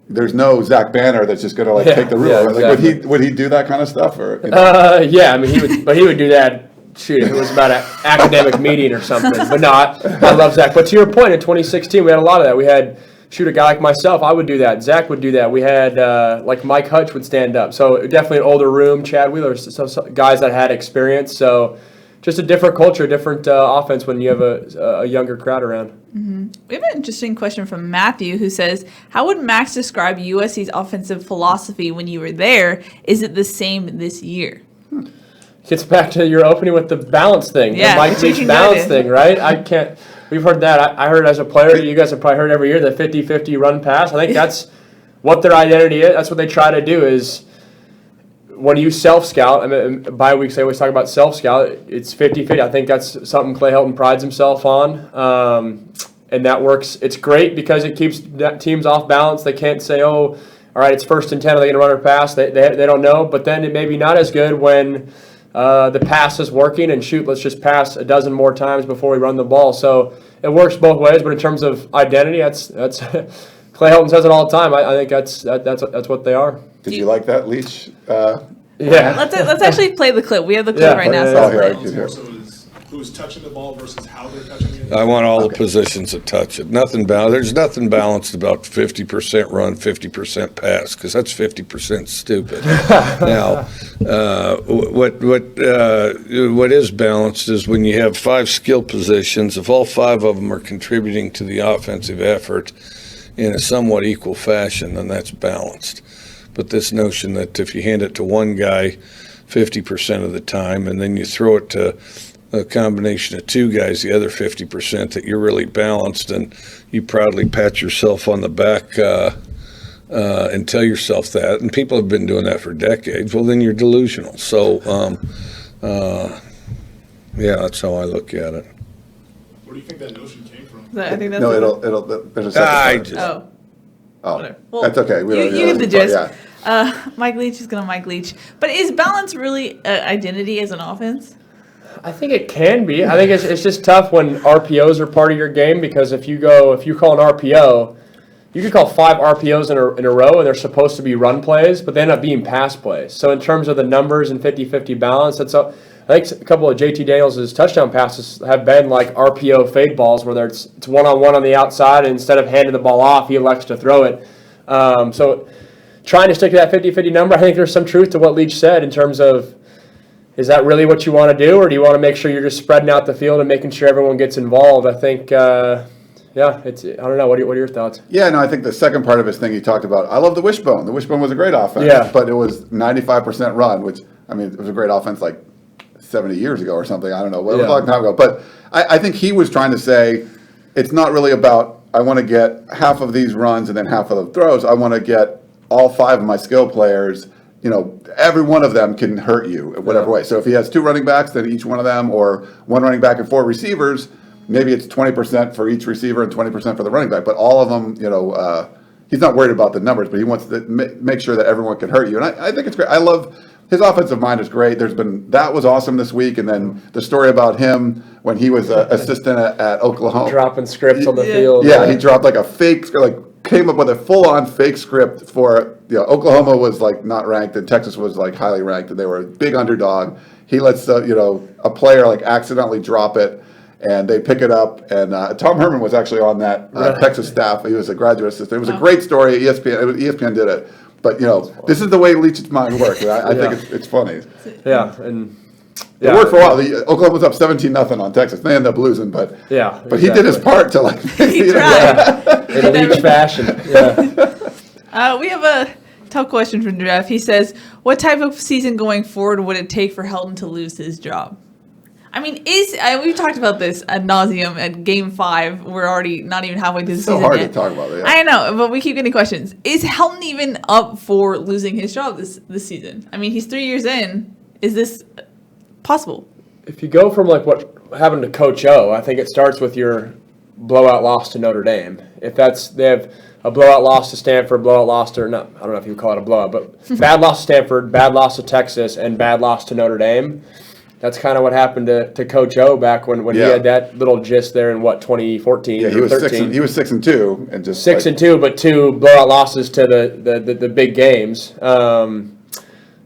there's no Zach Banner that's just going to take the room. Yeah, exactly. Like, would he do that kind of stuff or? Yeah, I mean he would do that. Shoot, if it was about an academic meeting or something. But no, I love Zach. But to your point, in 2016, we had a lot of that. We had, a guy like myself, I would do that. Zach would do that. We had, like Mike Hutch would stand up. So definitely an older room. Chad Wheeler, so guys that had experience. So just a different culture, different offense when you have a younger crowd around. Mm-hmm. We have an interesting question from Matthew who says, how would Max describe USC's offensive philosophy when you were there? Is it the same this year? Gets back to your opening with the balance thing. Yeah, the Mike Leach balance thing, right? We've heard that. I heard as a player, you guys have probably heard every year, the 50-50 run pass. I think that's what their identity is. That's what they try to do is when you self-scout, I mean, bye weeks they always talk about self-scout, it's 50-50. I think that's something Clay Helton prides himself on. And that works. It's great because it keeps teams off balance. They can't say, all right, it's 1st and 10, are they going to run or pass? They don't know. But then it may be not as good when the pass is working and let's just pass a dozen more times before we run the ball. So it works both ways, but in terms of identity, that's Clay Helton says it all the time. I think that's what they are. Did you like that, Leach? Yeah. Let's actually play the clip. We have the clip right now. So let's play. Who's touching the ball versus how they're touching it? I want all the positions to touch it. There's nothing balanced about 50% run, 50% pass, because that's 50% stupid. Now, what is balanced is when you have 5 skill positions. If all 5 of them are contributing to the offensive effort in a somewhat equal fashion, then that's balanced. But this notion that if you hand it to one guy 50% of the time, and then you throw it to a combination of 2 guys, the other 50%, that you're really balanced, and you proudly pat yourself on the back and tell yourself that, and people have been doing that for decades, well, then you're delusional. So, yeah, that's how I look at it. Where do you think that notion came from? I think that's there's a second part. Whatever. Well, That's okay. You get the gist. Yeah. Mike Leach is going to Mike Leach. But is balance really an identity as an offense? I think it can be. I think it's just tough when RPOs are part of your game, because if you call an RPO, you could call 5 RPOs in a row and they're supposed to be run plays, but they end up being pass plays. So in terms of the numbers and 50-50 balance, I think a couple of JT Daniels' touchdown passes have been like RPO fade balls where it's one-on-one on the outside, and instead of handing the ball off, he elects to throw it. So trying to stick to that 50-50 number, I think there's some truth to what Leach said in terms of, is that really what you want to do, or do you want to make sure you're just spreading out the field and making sure everyone gets involved? I think, I don't know. What are your thoughts? Yeah, no, I think the second part of his thing he talked about, I love the wishbone. The wishbone was a great offense, but it was 95% run, which, I mean, it was a great offense like 70 years ago or something. I don't know. It was a long time ago. But I think he was trying to say it's not really about, I want to get half of these runs and then half of the throws. I want to get all 5 of my skill players. Every one of them can hurt you in whatever way. So if he has 2 running backs, then each one of them, or 1 running back and 4 receivers, maybe it's 20% for each receiver and 20% for the running back. But all of them, he's not worried about the numbers, but he wants to make sure that everyone can hurt you. And I think it's great. I love his offensive mind is great. That was awesome this week. And then the story about him when he was an assistant at Oklahoma. Dropping scripts on the field. Yeah, he dropped like a fake, came up with a full-on fake script for, Oklahoma was like not ranked and Texas was like highly ranked, and they were a big underdog. He lets a player like accidentally drop it, and they pick it up. And Tom Herman was actually on that Texas staff. He was a graduate assistant. It was a great story. ESPN did it. But this is the way Leach's mind works. I think it's funny. Yeah, and it worked for a while. Oklahoma was up 17-0 on Texas. They ended up losing, but he did his part to He tried. in a Leach fashion. Yeah. We have a tough question from Jeff. He says, what type of season going forward would it take for Helton to lose his job? I mean, we've talked about this ad nauseum at Game 5. We're already not even halfway through the season. It's so hard yet. to talk about it. Yeah. I know, but we keep getting questions. Is Helton even up for losing his job this season? I mean, he's 3 years in. Is this possible? If you go from like what happened to Coach O, I think it starts with your blowout loss to Notre Dame. If they have a blowout loss to Stanford, blowout loss to, no, I don't know if you would call it a blowout, but bad loss to Stanford, bad loss to Texas, and bad loss to Notre Dame. That's kind of what happened to Coach O back when he had that little gist there in 2014. Yeah, he was 13. He was 6-2 and just 6-2, but 2 blowout losses to the big games.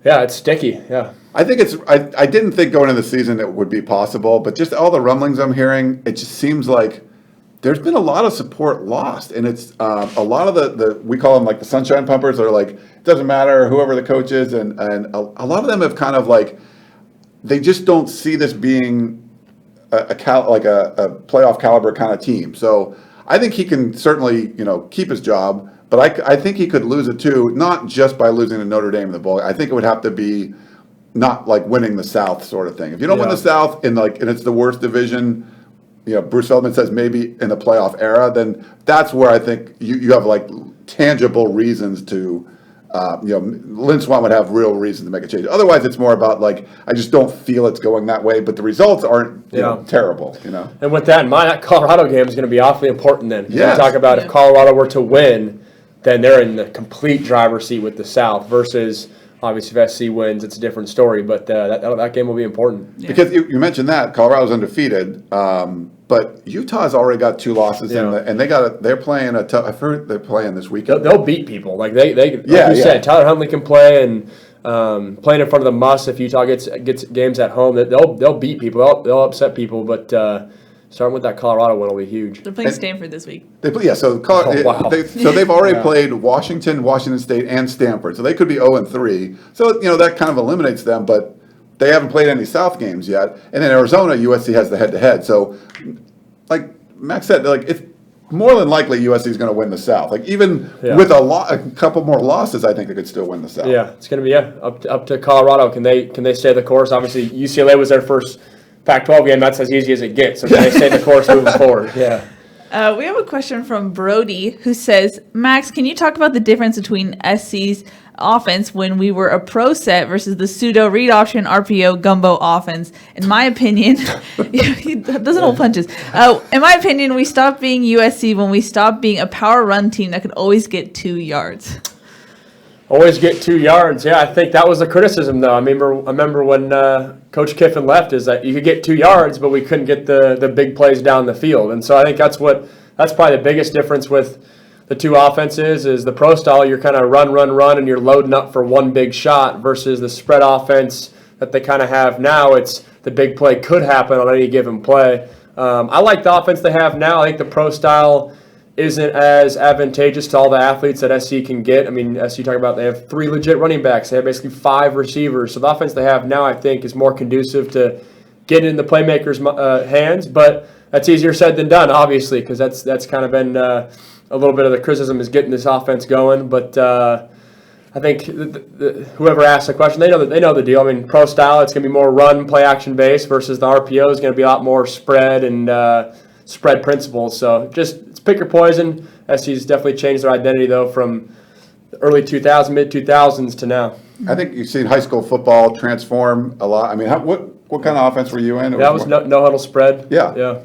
It's sticky. Yeah. I think I didn't think going into the season it would be possible, but just all the rumblings I'm hearing, it just seems like there's been a lot of support lost, and it's a lot of the we call them like the sunshine pumpers are like, it doesn't matter whoever the coach is, and a lot of them have kind of like, they just don't see this being a playoff caliber kind of team. So I think he can certainly keep his job, but I think he could lose it too, not just by losing to Notre Dame in the bowl. I think it would have to be not like winning the South sort of thing. If you don't win the South and it's the worst division, Bruce Feldman says maybe in the playoff era, then that's where I think you have like tangible reasons to, Lynn Swann would have real reason to make a change. Otherwise, it's more about like, I just don't feel it's going that way, but the results aren't terrible, And with that in mind, that Colorado game is going to be awfully important then. Yes. We talk about if Colorado were to win, then they're in the complete driver's seat with the South versus obviously if SC wins, it's a different story, but that game will be important. Yeah. Because you mentioned that Colorado's undefeated, but Utah's already got 2 losses and they're playing a tough. I've heard they're playing this weekend. They'll beat people like you said. Tyler Huntley can play and playing in front of the Muss. If Utah gets games at home, they'll beat people. They'll upset people, but starting with that Colorado win will be huge. They're playing Stanford this week. So they've already played Washington State, and Stanford. So they could be 0-3. So that kind of eliminates them, but they haven't played any South games yet. And then Arizona, USC has the head-to-head. So, like Max said, like it's more than likely USC is going to win the South. Like even with a couple more losses, I think they could still win the South. Yeah, it's going to be up to Colorado. Can they stay the course? Obviously, UCLA was their first Pac-12 game. That's as easy as it gets. So can they stay the course moving forward? Yeah. We have a question from Brody who says, Max, can you talk about the difference between SC's offense when we were a pro set versus the pseudo read option RPO gumbo offense? In my opinion, he doesn't hold punches. In my opinion, we stopped being USC when we stopped being a power run team that could always get 2 yards. Always get 2 yards. Yeah, I think that was a criticism, though. I remember when Coach Kiffin left, is that you could get 2 yards, but we couldn't get the big plays down the field. And so I think that's probably the biggest difference with the two offenses is the pro style. You're kind of run, and you're loading up for one big shot versus the spread offense that they kind of have now. It's the big play could happen on any given play. I like the offense they have now. I think the pro style isn't as advantageous to all the athletes that SC can get. I mean, SC talking about they have 3 legit running backs. They have basically 5 receivers. So the offense they have now, I think, is more conducive to getting in the playmakers' hands. But that's easier said than done, obviously, because that's kind of been a little bit of the criticism is getting this offense going. But I think whoever asked the question, they know the deal. I mean, pro style, it's going to be more run, play action based versus the RPO is going to be a lot more spread and spread principles. So just pick your poison. SC's definitely changed their identity, though, from the early 2000s, mid-2000s to now. I think you've seen high school football transform a lot. I mean, what kind of offense were you in? That was no huddle spread. Yeah.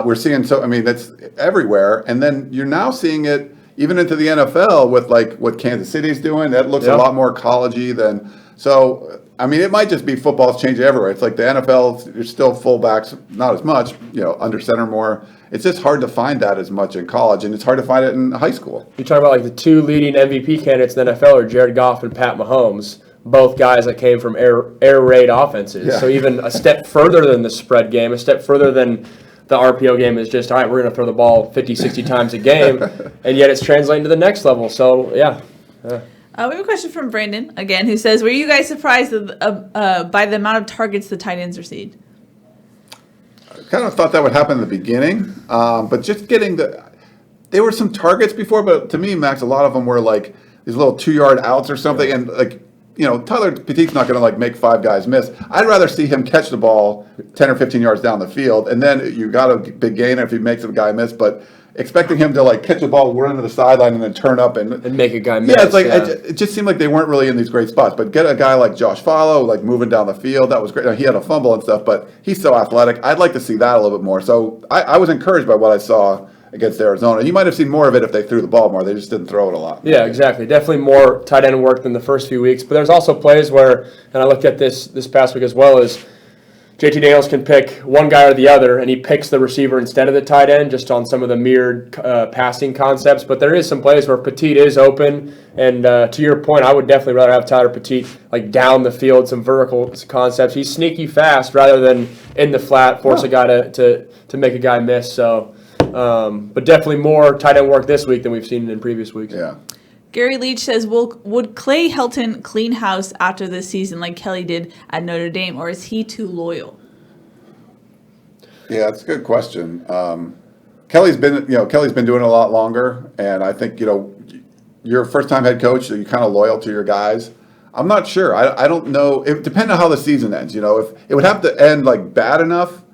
We're seeing that's everywhere. And then you're now seeing it even into the NFL with like what Kansas City's doing. That looks a lot more college-y than – so, I mean, it might just be football's changing everywhere. It's like the NFL, there's still fullbacks, not as much, under center more. It's just hard to find that as much in college, and it's hard to find it in high school. You talk about like the 2 leading MVP candidates in the NFL are Jared Goff and Pat Mahomes, both guys that came from air raid offenses. Yeah. So even a step further than the spread game, a step further than the RPO game is just, all right, we're going to throw the ball 50, 60 times a game, and yet it's translating to the next level. So, yeah. We have a question from Brandon, again, who says, were you guys surprised by the amount of targets the tight ends received? I kind of thought that would happen in the beginning, but just getting there were some targets before, but to me, Max, a lot of them were like these little 2-yard outs or something, and like, Tyler Petite's not going to like make 5 guys miss. I'd rather see him catch the ball 10 or 15 yards down the field, and then you got a big gainer if he makes a guy miss, but expecting him to like catch the ball, run to the sideline, and then turn up and make a guy miss. Yeah, it's like it just seemed like they weren't really in these great spots. But get a guy like Josh Follow, like moving down the field, that was great. Now, he had a fumble and stuff, but he's so athletic. I'd like to see that a little bit more. So I was encouraged by what I saw against Arizona. You might have seen more of it if they threw the ball more. They just didn't throw it a lot. Yeah, exactly. Definitely more tight end work than the first few weeks. But there's also plays where, and I looked at this past week as well, is JT Daniels can pick one guy or the other, and he picks the receiver instead of the tight end just on some of the mirrored passing concepts. But there is some plays where Petit is open, and to your point, I would definitely rather have Tyler Petit like down the field, some vertical concepts. He's sneaky fast rather than in the flat, force a guy to make a guy miss. So, but definitely more tight end work this week than we've seen in previous weeks. Yeah. Gary Leach says, would Clay Helton clean house after this season like Kelly did at Notre Dame, or is he too loyal? Yeah, that's a good question. Kelly's been doing it a lot longer, and I think, you're a first-time head coach, so you're kind of loyal to your guys. I'm not sure. I don't know. It depends on how the season ends. If it would have to end like bad enough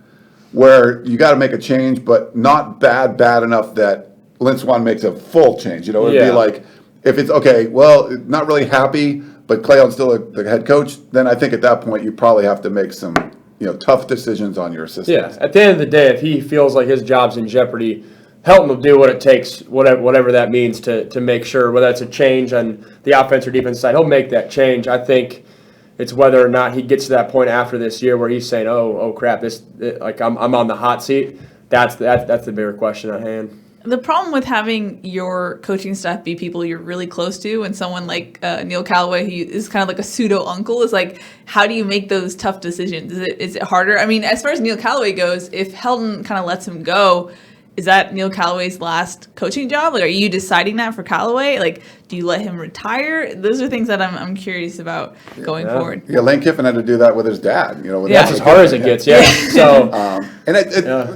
where you got to make a change, but not bad enough that Lynn Swann makes a full change. It would be like, if it's okay, well, not really happy, but Clay Helton's still the head coach, then I think at that point you probably have to make some, tough decisions on your assistants. Yeah, at the end of the day, if he feels like his job's in jeopardy, Helton will do what it takes, whatever that means to make sure, whether it's a change on the offense or defense side, he'll make that change. I think it's whether or not he gets to that point after this year where he's saying, oh crap, I'm on the hot seat. That's the bigger question at hand. The problem with having your coaching staff be people you're really close to, and someone like Neil Callaway, who is kind of like a pseudo uncle, is like, how do you make those tough decisions? Is it harder? I mean, as far as Neil Callaway goes, if Helton kind of lets him go, is that Neil Callaway's last coaching job? Like, are you deciding that for Callaway? Like, do you let him retire? Those are things that I'm curious about going forward. Yeah, Lane Kiffin had to do that with his dad. That's as hard as it gets. Yeah. So,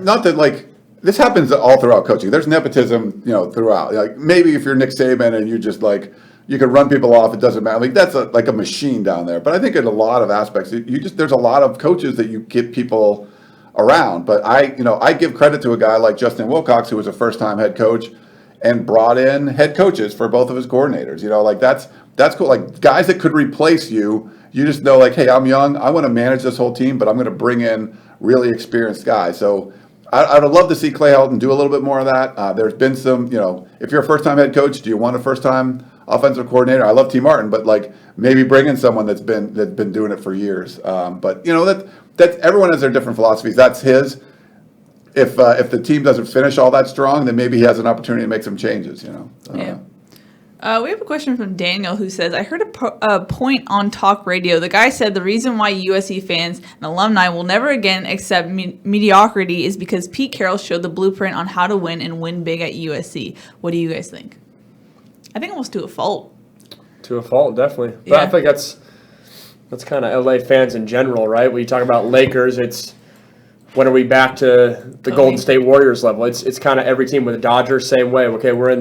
not that like. This happens all throughout coaching. There's nepotism, throughout. Like maybe if you're Nick Saban and you just like you can run people off, it doesn't matter. Like that's like a machine down there. But I think in a lot of aspects, there's a lot of coaches that you get people around. But I give credit to a guy like Justin Wilcox, who was a first-time head coach and brought in head coaches for both of his coordinators. Like that's cool. Like guys that could replace you. You just know like, hey, I'm young. I want to manage this whole team, but I'm going to bring in really experienced guys. So. I would love to see Clay Helton do a little bit more of that. There's been some, if you're a first-time head coach, do you want a first-time offensive coordinator? I love T. Martin, but like maybe bring in someone that's been doing it for years. But that's everyone has their different philosophies. That's his. If the team doesn't finish all that strong, then maybe he has an opportunity to make some changes. Yeah. We have a question from Daniel who says, I heard a point on talk radio. The guy said the reason why USC fans and alumni will never again accept mediocrity is because Pete Carroll showed the blueprint on how to win and win big at USC. What do you guys think? I think almost to a fault. To a fault, definitely. But I think that's kind of LA fans in general, right? When you talk about Lakers, it's when are we back to the Golden State Warriors level? It's kind of every team. With the Dodgers, same way. Okay, we're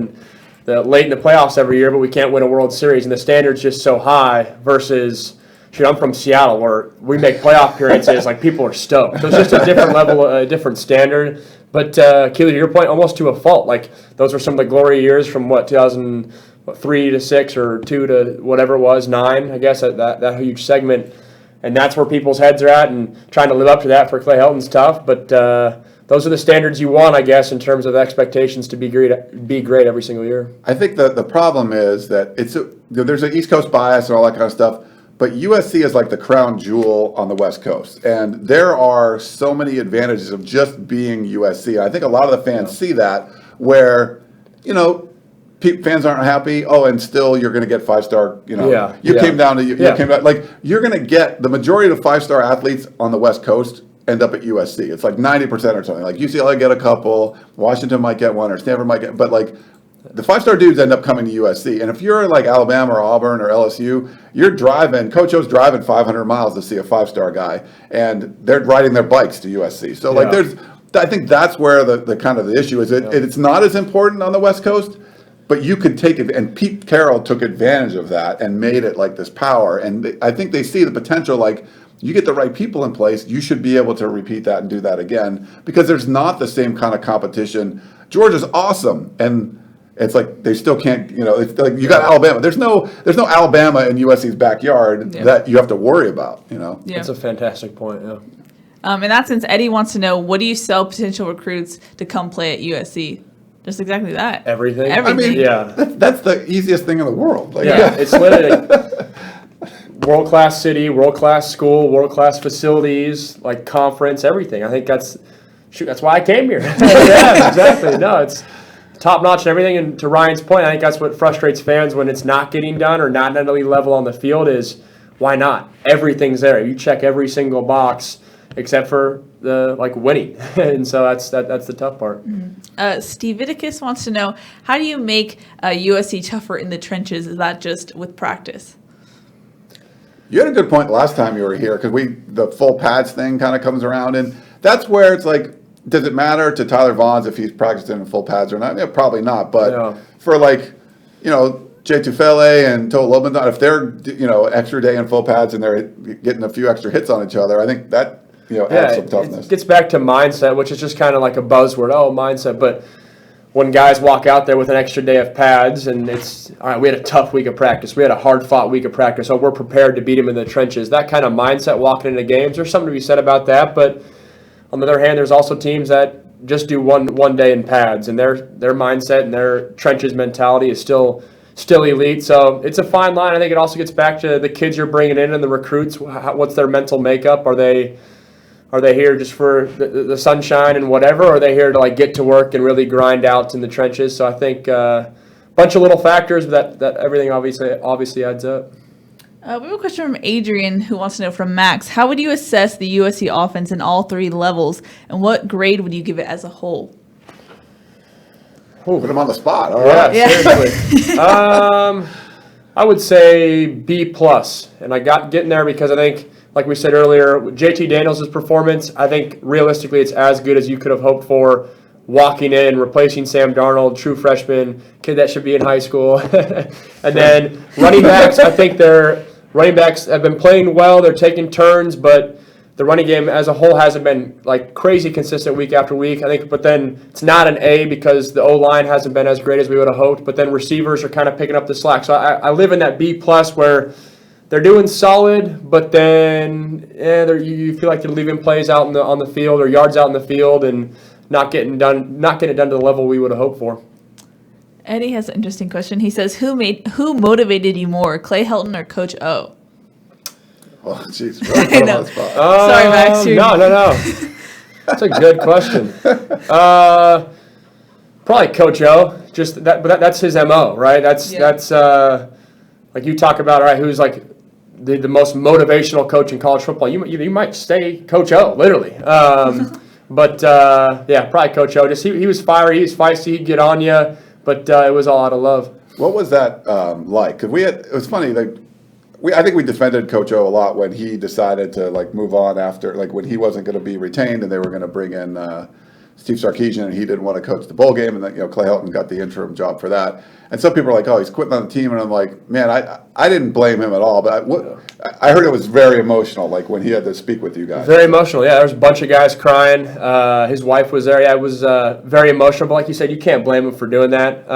late in the playoffs every year, but we can't win a World Series, and the standard's just so high versus, I'm from Seattle where we make playoff appearances, like people are stoked. So it's just a different level, a different standard. But Keely, to your point, almost to a fault. Like those were some of the glory years from 2003 to 6 or 2 to whatever it was, 9, I guess, that huge segment. And that's where people's heads are at, and trying to live up to that for Clay Helton's tough. But those are the standards you want, I guess, in terms of expectations to be great every single year. I think the problem is that there's an East Coast bias and all that kind of stuff, but USC is like the crown jewel on the West Coast. And there are so many advantages of just being USC. And I think a lot of the fans see that where, fans aren't happy. Oh, and still you're going to get 5-star, came down to, like you're going to get the majority of the 5-star athletes on the West Coast end up at USC. It's like 90% or something. Like UCLA get a couple, Washington might get one, or Stanford might get, but like the 5-star dudes end up coming to USC. And if you're like Alabama or Auburn or LSU, Coach O's driving 500 miles to see a 5-star guy, and they're riding their bikes to USC. So like I think that's where the kind of the issue is. It's not as important on the West Coast, but you could take it, and Pete Carroll took advantage of that and made it like this power. And I think they see the potential, like, you get the right people in place, you should be able to repeat that and do that again, because there's not the same kind of competition. Georgia's awesome, and it's like they still can't, it's like you got Alabama. There's no Alabama in USC's backyard that you have to worry about, Yeah. That's a fantastic point, in that sense, Eddie wants to know, what do you sell potential recruits to come play at USC? Just exactly that. Everything. I mean, Yeah. that's the easiest thing in the world. Like, Yeah, it's literally world-class city, world-class school, world-class facilities, like conference, everything. I think that's why I came here. Yeah, exactly. No, it's top-notch and everything. And to Ryan's point, I think that's what frustrates fans when it's not getting done or not at an elite level on the field is why not? Everything's there. You check every single box except for the winning. And so that's the tough part. Steve Viticus wants to know, how do you make USC tougher in the trenches? Is that just with practice? You had a good point last time you were here because the full pads thing kind of comes around, and that's where it's like, does it matter to Tyler Vaughns if he's practicing in full pads or not? Yeah, probably not. But for Jay Tufele and Toa Lobendon, if they're extra day in full pads and they're getting a few extra hits on each other, I think that adds some toughness. It gets back to mindset, which is just kind of like a buzzword. Oh, mindset, but when guys walk out there with an extra day of pads and it's, all right, we had a tough week of practice. We had a hard-fought week of practice. So we're prepared to beat them in the trenches. That kind of mindset walking into games, there's something to be said about that. But on the other hand, there's also teams that just do one day in pads, and their mindset and their trenches mentality is still elite. So it's a fine line. I think it also gets back to the kids you're bringing in and the recruits. What's their mental makeup? Are they here just for the sunshine and whatever, or are they here to get to work and really grind out in the trenches? So I think a bunch of little factors that everything obviously adds up. We have a question from Adrian who wants to know from Max, how would you assess the USC offense in all three levels, and what grade would you give it as a whole? Put him on the spot. All right. Yeah, seriously. I would say B+, and I got getting there because I think, like we said earlier, JT Daniels' performance, I think realistically it's as good as you could have hoped for walking in, replacing Sam Darnold, true freshman, kid that should be in high school. And then running backs, I think their running backs have been playing well. They're taking turns, but the running game as a whole hasn't been crazy consistent week after week. I think, but then it's not an A because the O-line hasn't been as great as we would have hoped. But then receivers are kind of picking up the slack. So I live in that B+ where they're doing solid, but then you feel like they're leaving plays out on the field or yards out in the field and not getting it done to the level we would have hoped for. Eddie has an interesting question. He says, who motivated you more, Clay Helton or Coach O? Oh, jeez. Really put him on the spot. Sorry, Max. No. That's a good question. Probably Coach O. Just that, but that's his MO, right? That's like you talk about, all right, who's the most motivational coach in college football. You might say Coach O, literally. But probably Coach O. Just he was fiery, he was feisty, he'd get on you, but it was all out of love. What was that like? Because it was funny. I think we defended Coach O a lot when he decided to move on after when he wasn't going to be retained and they were going to bring in Steve Sarkisian and he didn't want to coach the bowl game, and then Clay Helton got the interim job for that. And some people are like, "Oh, he's quitting on the team," and I'm like, "Man, I didn't blame him at all." But I heard it was very emotional, when he had to speak with you guys. Very emotional. Yeah, there's a bunch of guys crying. His wife was there. Yeah, it was very emotional. But like you said, you can't blame him for doing that.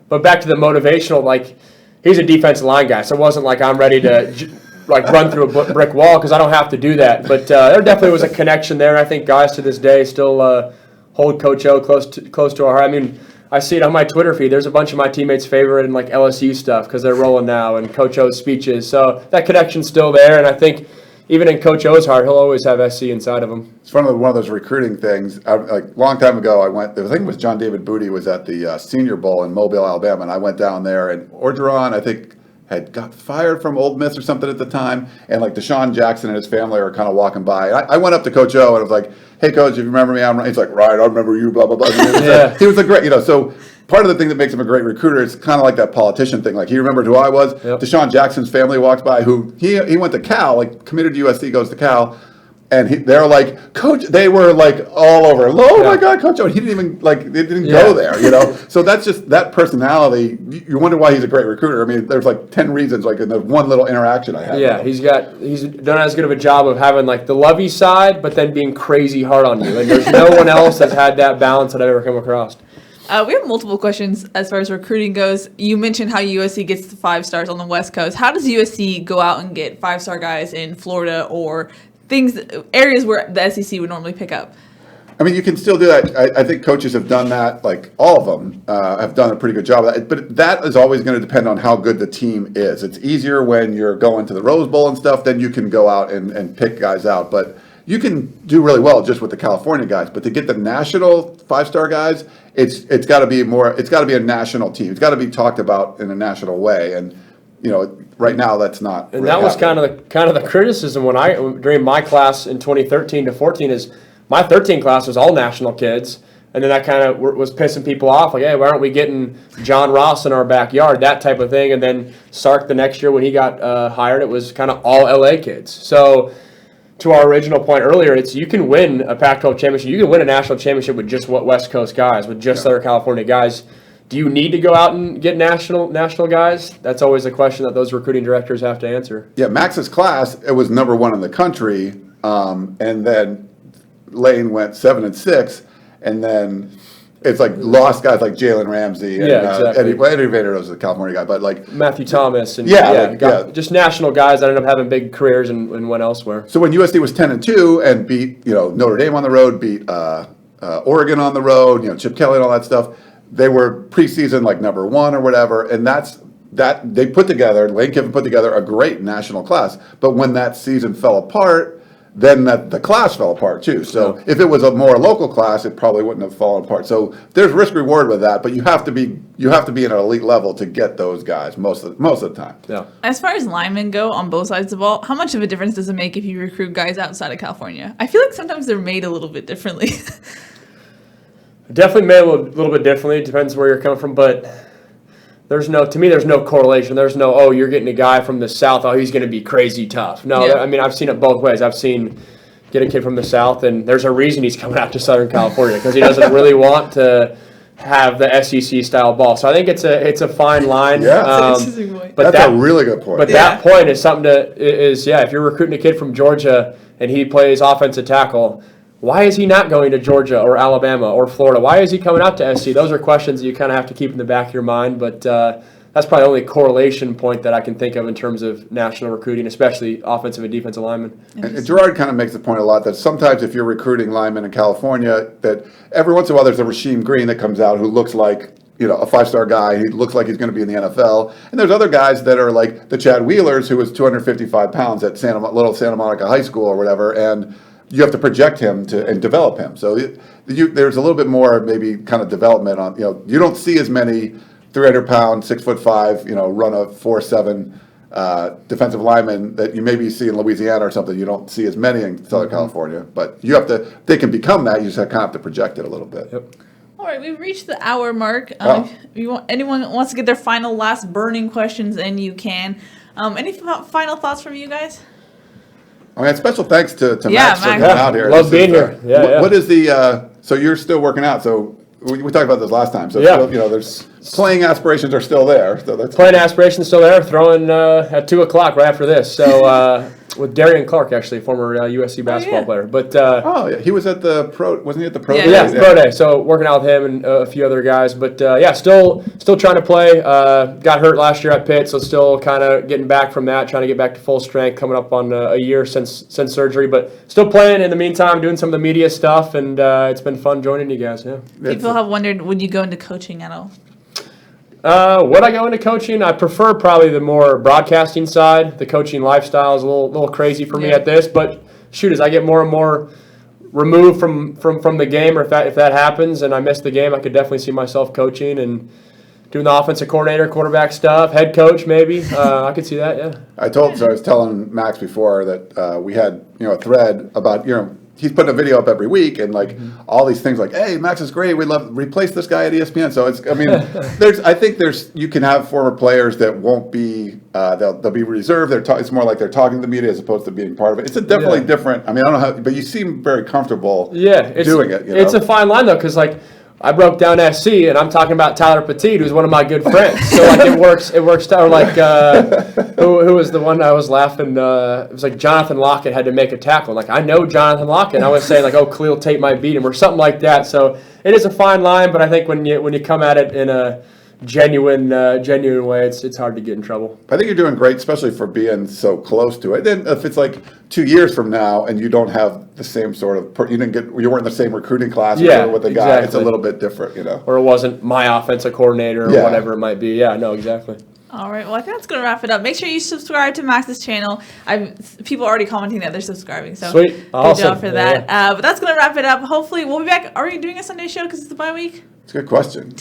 But back to the motivational, he's a defensive line guy, so it wasn't like I'm ready to run through a brick wall because I don't have to do that. But there definitely was a connection there, and I think guys to this day still hold Coach O close to our heart. I mean, I see it on my Twitter feed. There's a bunch of my teammates' favorite and LSU stuff because they're rolling now and Coach O's speeches. So that connection's still there, and I think even in Coach O's heart, he'll always have SC inside of him. It's one of those recruiting things. Long time ago, I think it was John David Booty was at the Senior Bowl in Mobile, Alabama, and I went down there, and Orgeron, I think, had got fired from Ole Miss or something at the time, and Deshaun Jackson and his family are kind of walking by. I went up to Coach O and I was like, "Hey, Coach, if you remember me, he's like, "Right, I remember you." Blah blah blah. Yeah. He was a great, So part of the thing that makes him a great recruiter is kind of like that politician thing. He remembered who I was. Yep. Deshaun Jackson's family walks by. Who he went to Cal, committed to USC, goes to Cal. And they're like, Coach, they were all over. Oh my God, Coach O. He didn't even they didn't go there, So that's just that personality. You wonder why he's a great recruiter. I mean, there's 10 reasons, in the one little interaction I had. Yeah, he's done as good of a job of having the lovey side, but then being crazy hard on you. And there's no one else that's had that balance that I've ever come across. We have multiple questions as far as recruiting goes. You mentioned how USC gets the 5 stars on the West Coast. How does USC go out and get 5-star guys in Florida or areas where the SEC would normally pick up? I mean, you can still do that. I think coaches have done that, like all of them have done a pretty good job of that. But that is always going to depend on how good the team is. It's easier when you're going to the Rose Bowl and stuff, then you can go out and pick guys out. But you can do really well just with the California guys. But to get the national 5-star guys, it's got to be a national team. It's got to be talked about in a national way. And right now that's not. And really that was happening. kind of the criticism during my class in 2013 to 14 is my 13 class was all national kids, and then that kind of was pissing people off. Like, hey, why aren't we getting John Ross in our backyard? That type of thing. And then Sark the next year when he got hired, it was kind of all LA kids. So to our original point earlier, you can win a Pac-12 championship. You can win a national championship with just West Coast guys, with just other California guys. Do you need to go out and get national guys? That's always a question that those recruiting directors have to answer. Yeah, Max's class, it was number 1 in the country, and then Lane went 7-6, and then it's like lost guys like Jalen Ramsey and exactly. Eddie Vader was a California guy, but like Matthew Thomas and just national guys that ended up having big careers and went elsewhere. So when USC was 10-2 and beat Notre Dame on the road, beat Oregon on the road, Chip Kelly and all that stuff, they were preseason like number 1 or whatever, and they put together, Lane Kiffin put together a great national class. But when that season fell apart, then the class fell apart too. So if it was a more local class, it probably wouldn't have fallen apart. So there's risk reward with that, but you have to be at an elite level to get those guys most of the time. Yeah. As far as linemen go on both sides of the ball, how much of a difference does it make if you recruit guys outside of California? I feel like sometimes they're made a little bit differently. Definitely made a little bit differently. It depends where you're coming from, but there's no correlation. There's no, you're getting a guy from the South, he's going to be crazy tough. No, Yeah. I mean, I've seen it both ways. I've seen get a kid from the South, and there's a reason he's coming out to Southern California, because he doesn't really want to have the SEC style ball. So I think it's a fine line. Yeah. That's an interesting point. But That's a really good point. But that point is something if you're recruiting a kid from Georgia and he plays offensive tackle, why is he not going to Georgia or Alabama or Florida? Why is he coming out to SC? Those are questions that you kind of have to keep in the back of your mind. But that's probably the only correlation point that I can think of in terms of national recruiting, especially offensive and defensive linemen. And Gerard kind of makes the point a lot that sometimes if you're recruiting linemen in California, that every once in a while there's a Rasheem Green that comes out who looks like a 5-star guy. He looks like he's going to be in the NFL. And there's other guys that are like the Chad Wheelers, who was 255 pounds at Little Santa Monica High School or whatever, and you have to project him and develop him. So there's a little bit more maybe kind of development on, you don't see as many 300-pound, 6'5", run a 4.7 defensive linemen that you maybe see in Louisiana or something. You don't see as many in Southern California, but they can become that. You just kind of have to project it a little bit. Yep. All right, we've reached the hour mark. Oh. If anyone wants to get their final last burning questions, and you can. Any final thoughts from you guys? I mean, special thanks to Yeah, Max for Max. coming out here. Love being here. Yeah. What is so you're still working out, so we talked about this last time, so Yeah. still, there's playing aspirations are still there, so that's Playing aspirations still there, throwing at 2 o'clock right after this. So with Darian Clark, actually, former USC basketball player. But yeah, he was at the pro, wasn't he at the pro? Yeah. day? yeah, pro day. So working out with him and a few other guys. But still trying to play. Got hurt last year at Pitt, so still kind of getting back from that, trying to get back to full strength. Coming up on a year since surgery, but still playing in the meantime, doing some of the media stuff, and it's been fun joining you guys. Yeah. People have wondered, would you go into coaching at all? Would I go into coaching? I prefer probably the more broadcasting side. The coaching lifestyle is a little crazy for me at this, but shoot, as I get more and more removed from the game, or if that happens and I miss the game, I could definitely see myself coaching and doing the offensive coordinator, quarterback stuff, head coach maybe. I could see that, yeah. I was telling Max before that we had a thread about he's putting a video up every week and like all these things like, hey, Max is great. We love replace this guy at ESPN. So I think you can have former players that won't be they'll be reserved. It's more like they're talking to the media as opposed to being part of it. It's definitely different. I mean, I don't know how, but you seem very comfortable doing it. It's a fine line though, because like I broke down SC and I'm talking about Tyler Petit, who's one of my good friends. So like it works. Or like who was the one I was laughing? It was like Jonathan Lockett had to make a tackle. Like I know Jonathan Lockett. And I was saying like, Khalil Tate might beat him or something like that. So it is a fine line, but I think when you come at it in genuine way, it's hard to get in trouble. I think you're doing great, especially for being so close to it. Then if it's like 2 years from now and you don't have the same sort of, you weren't in the same recruiting class with the guy, it's a little bit different, Or it wasn't my offensive coordinator or Yeah. whatever it might be. Yeah, no, exactly. All right. Well, I think that's going to wrap it up. Make sure you subscribe to Max's channel. People are already commenting that they're subscribing. So Sweet. Good Awesome. job for that. But that's going to wrap it up. Hopefully, we'll be back. Are we doing a Sunday show because it's the bye week? It's a good question.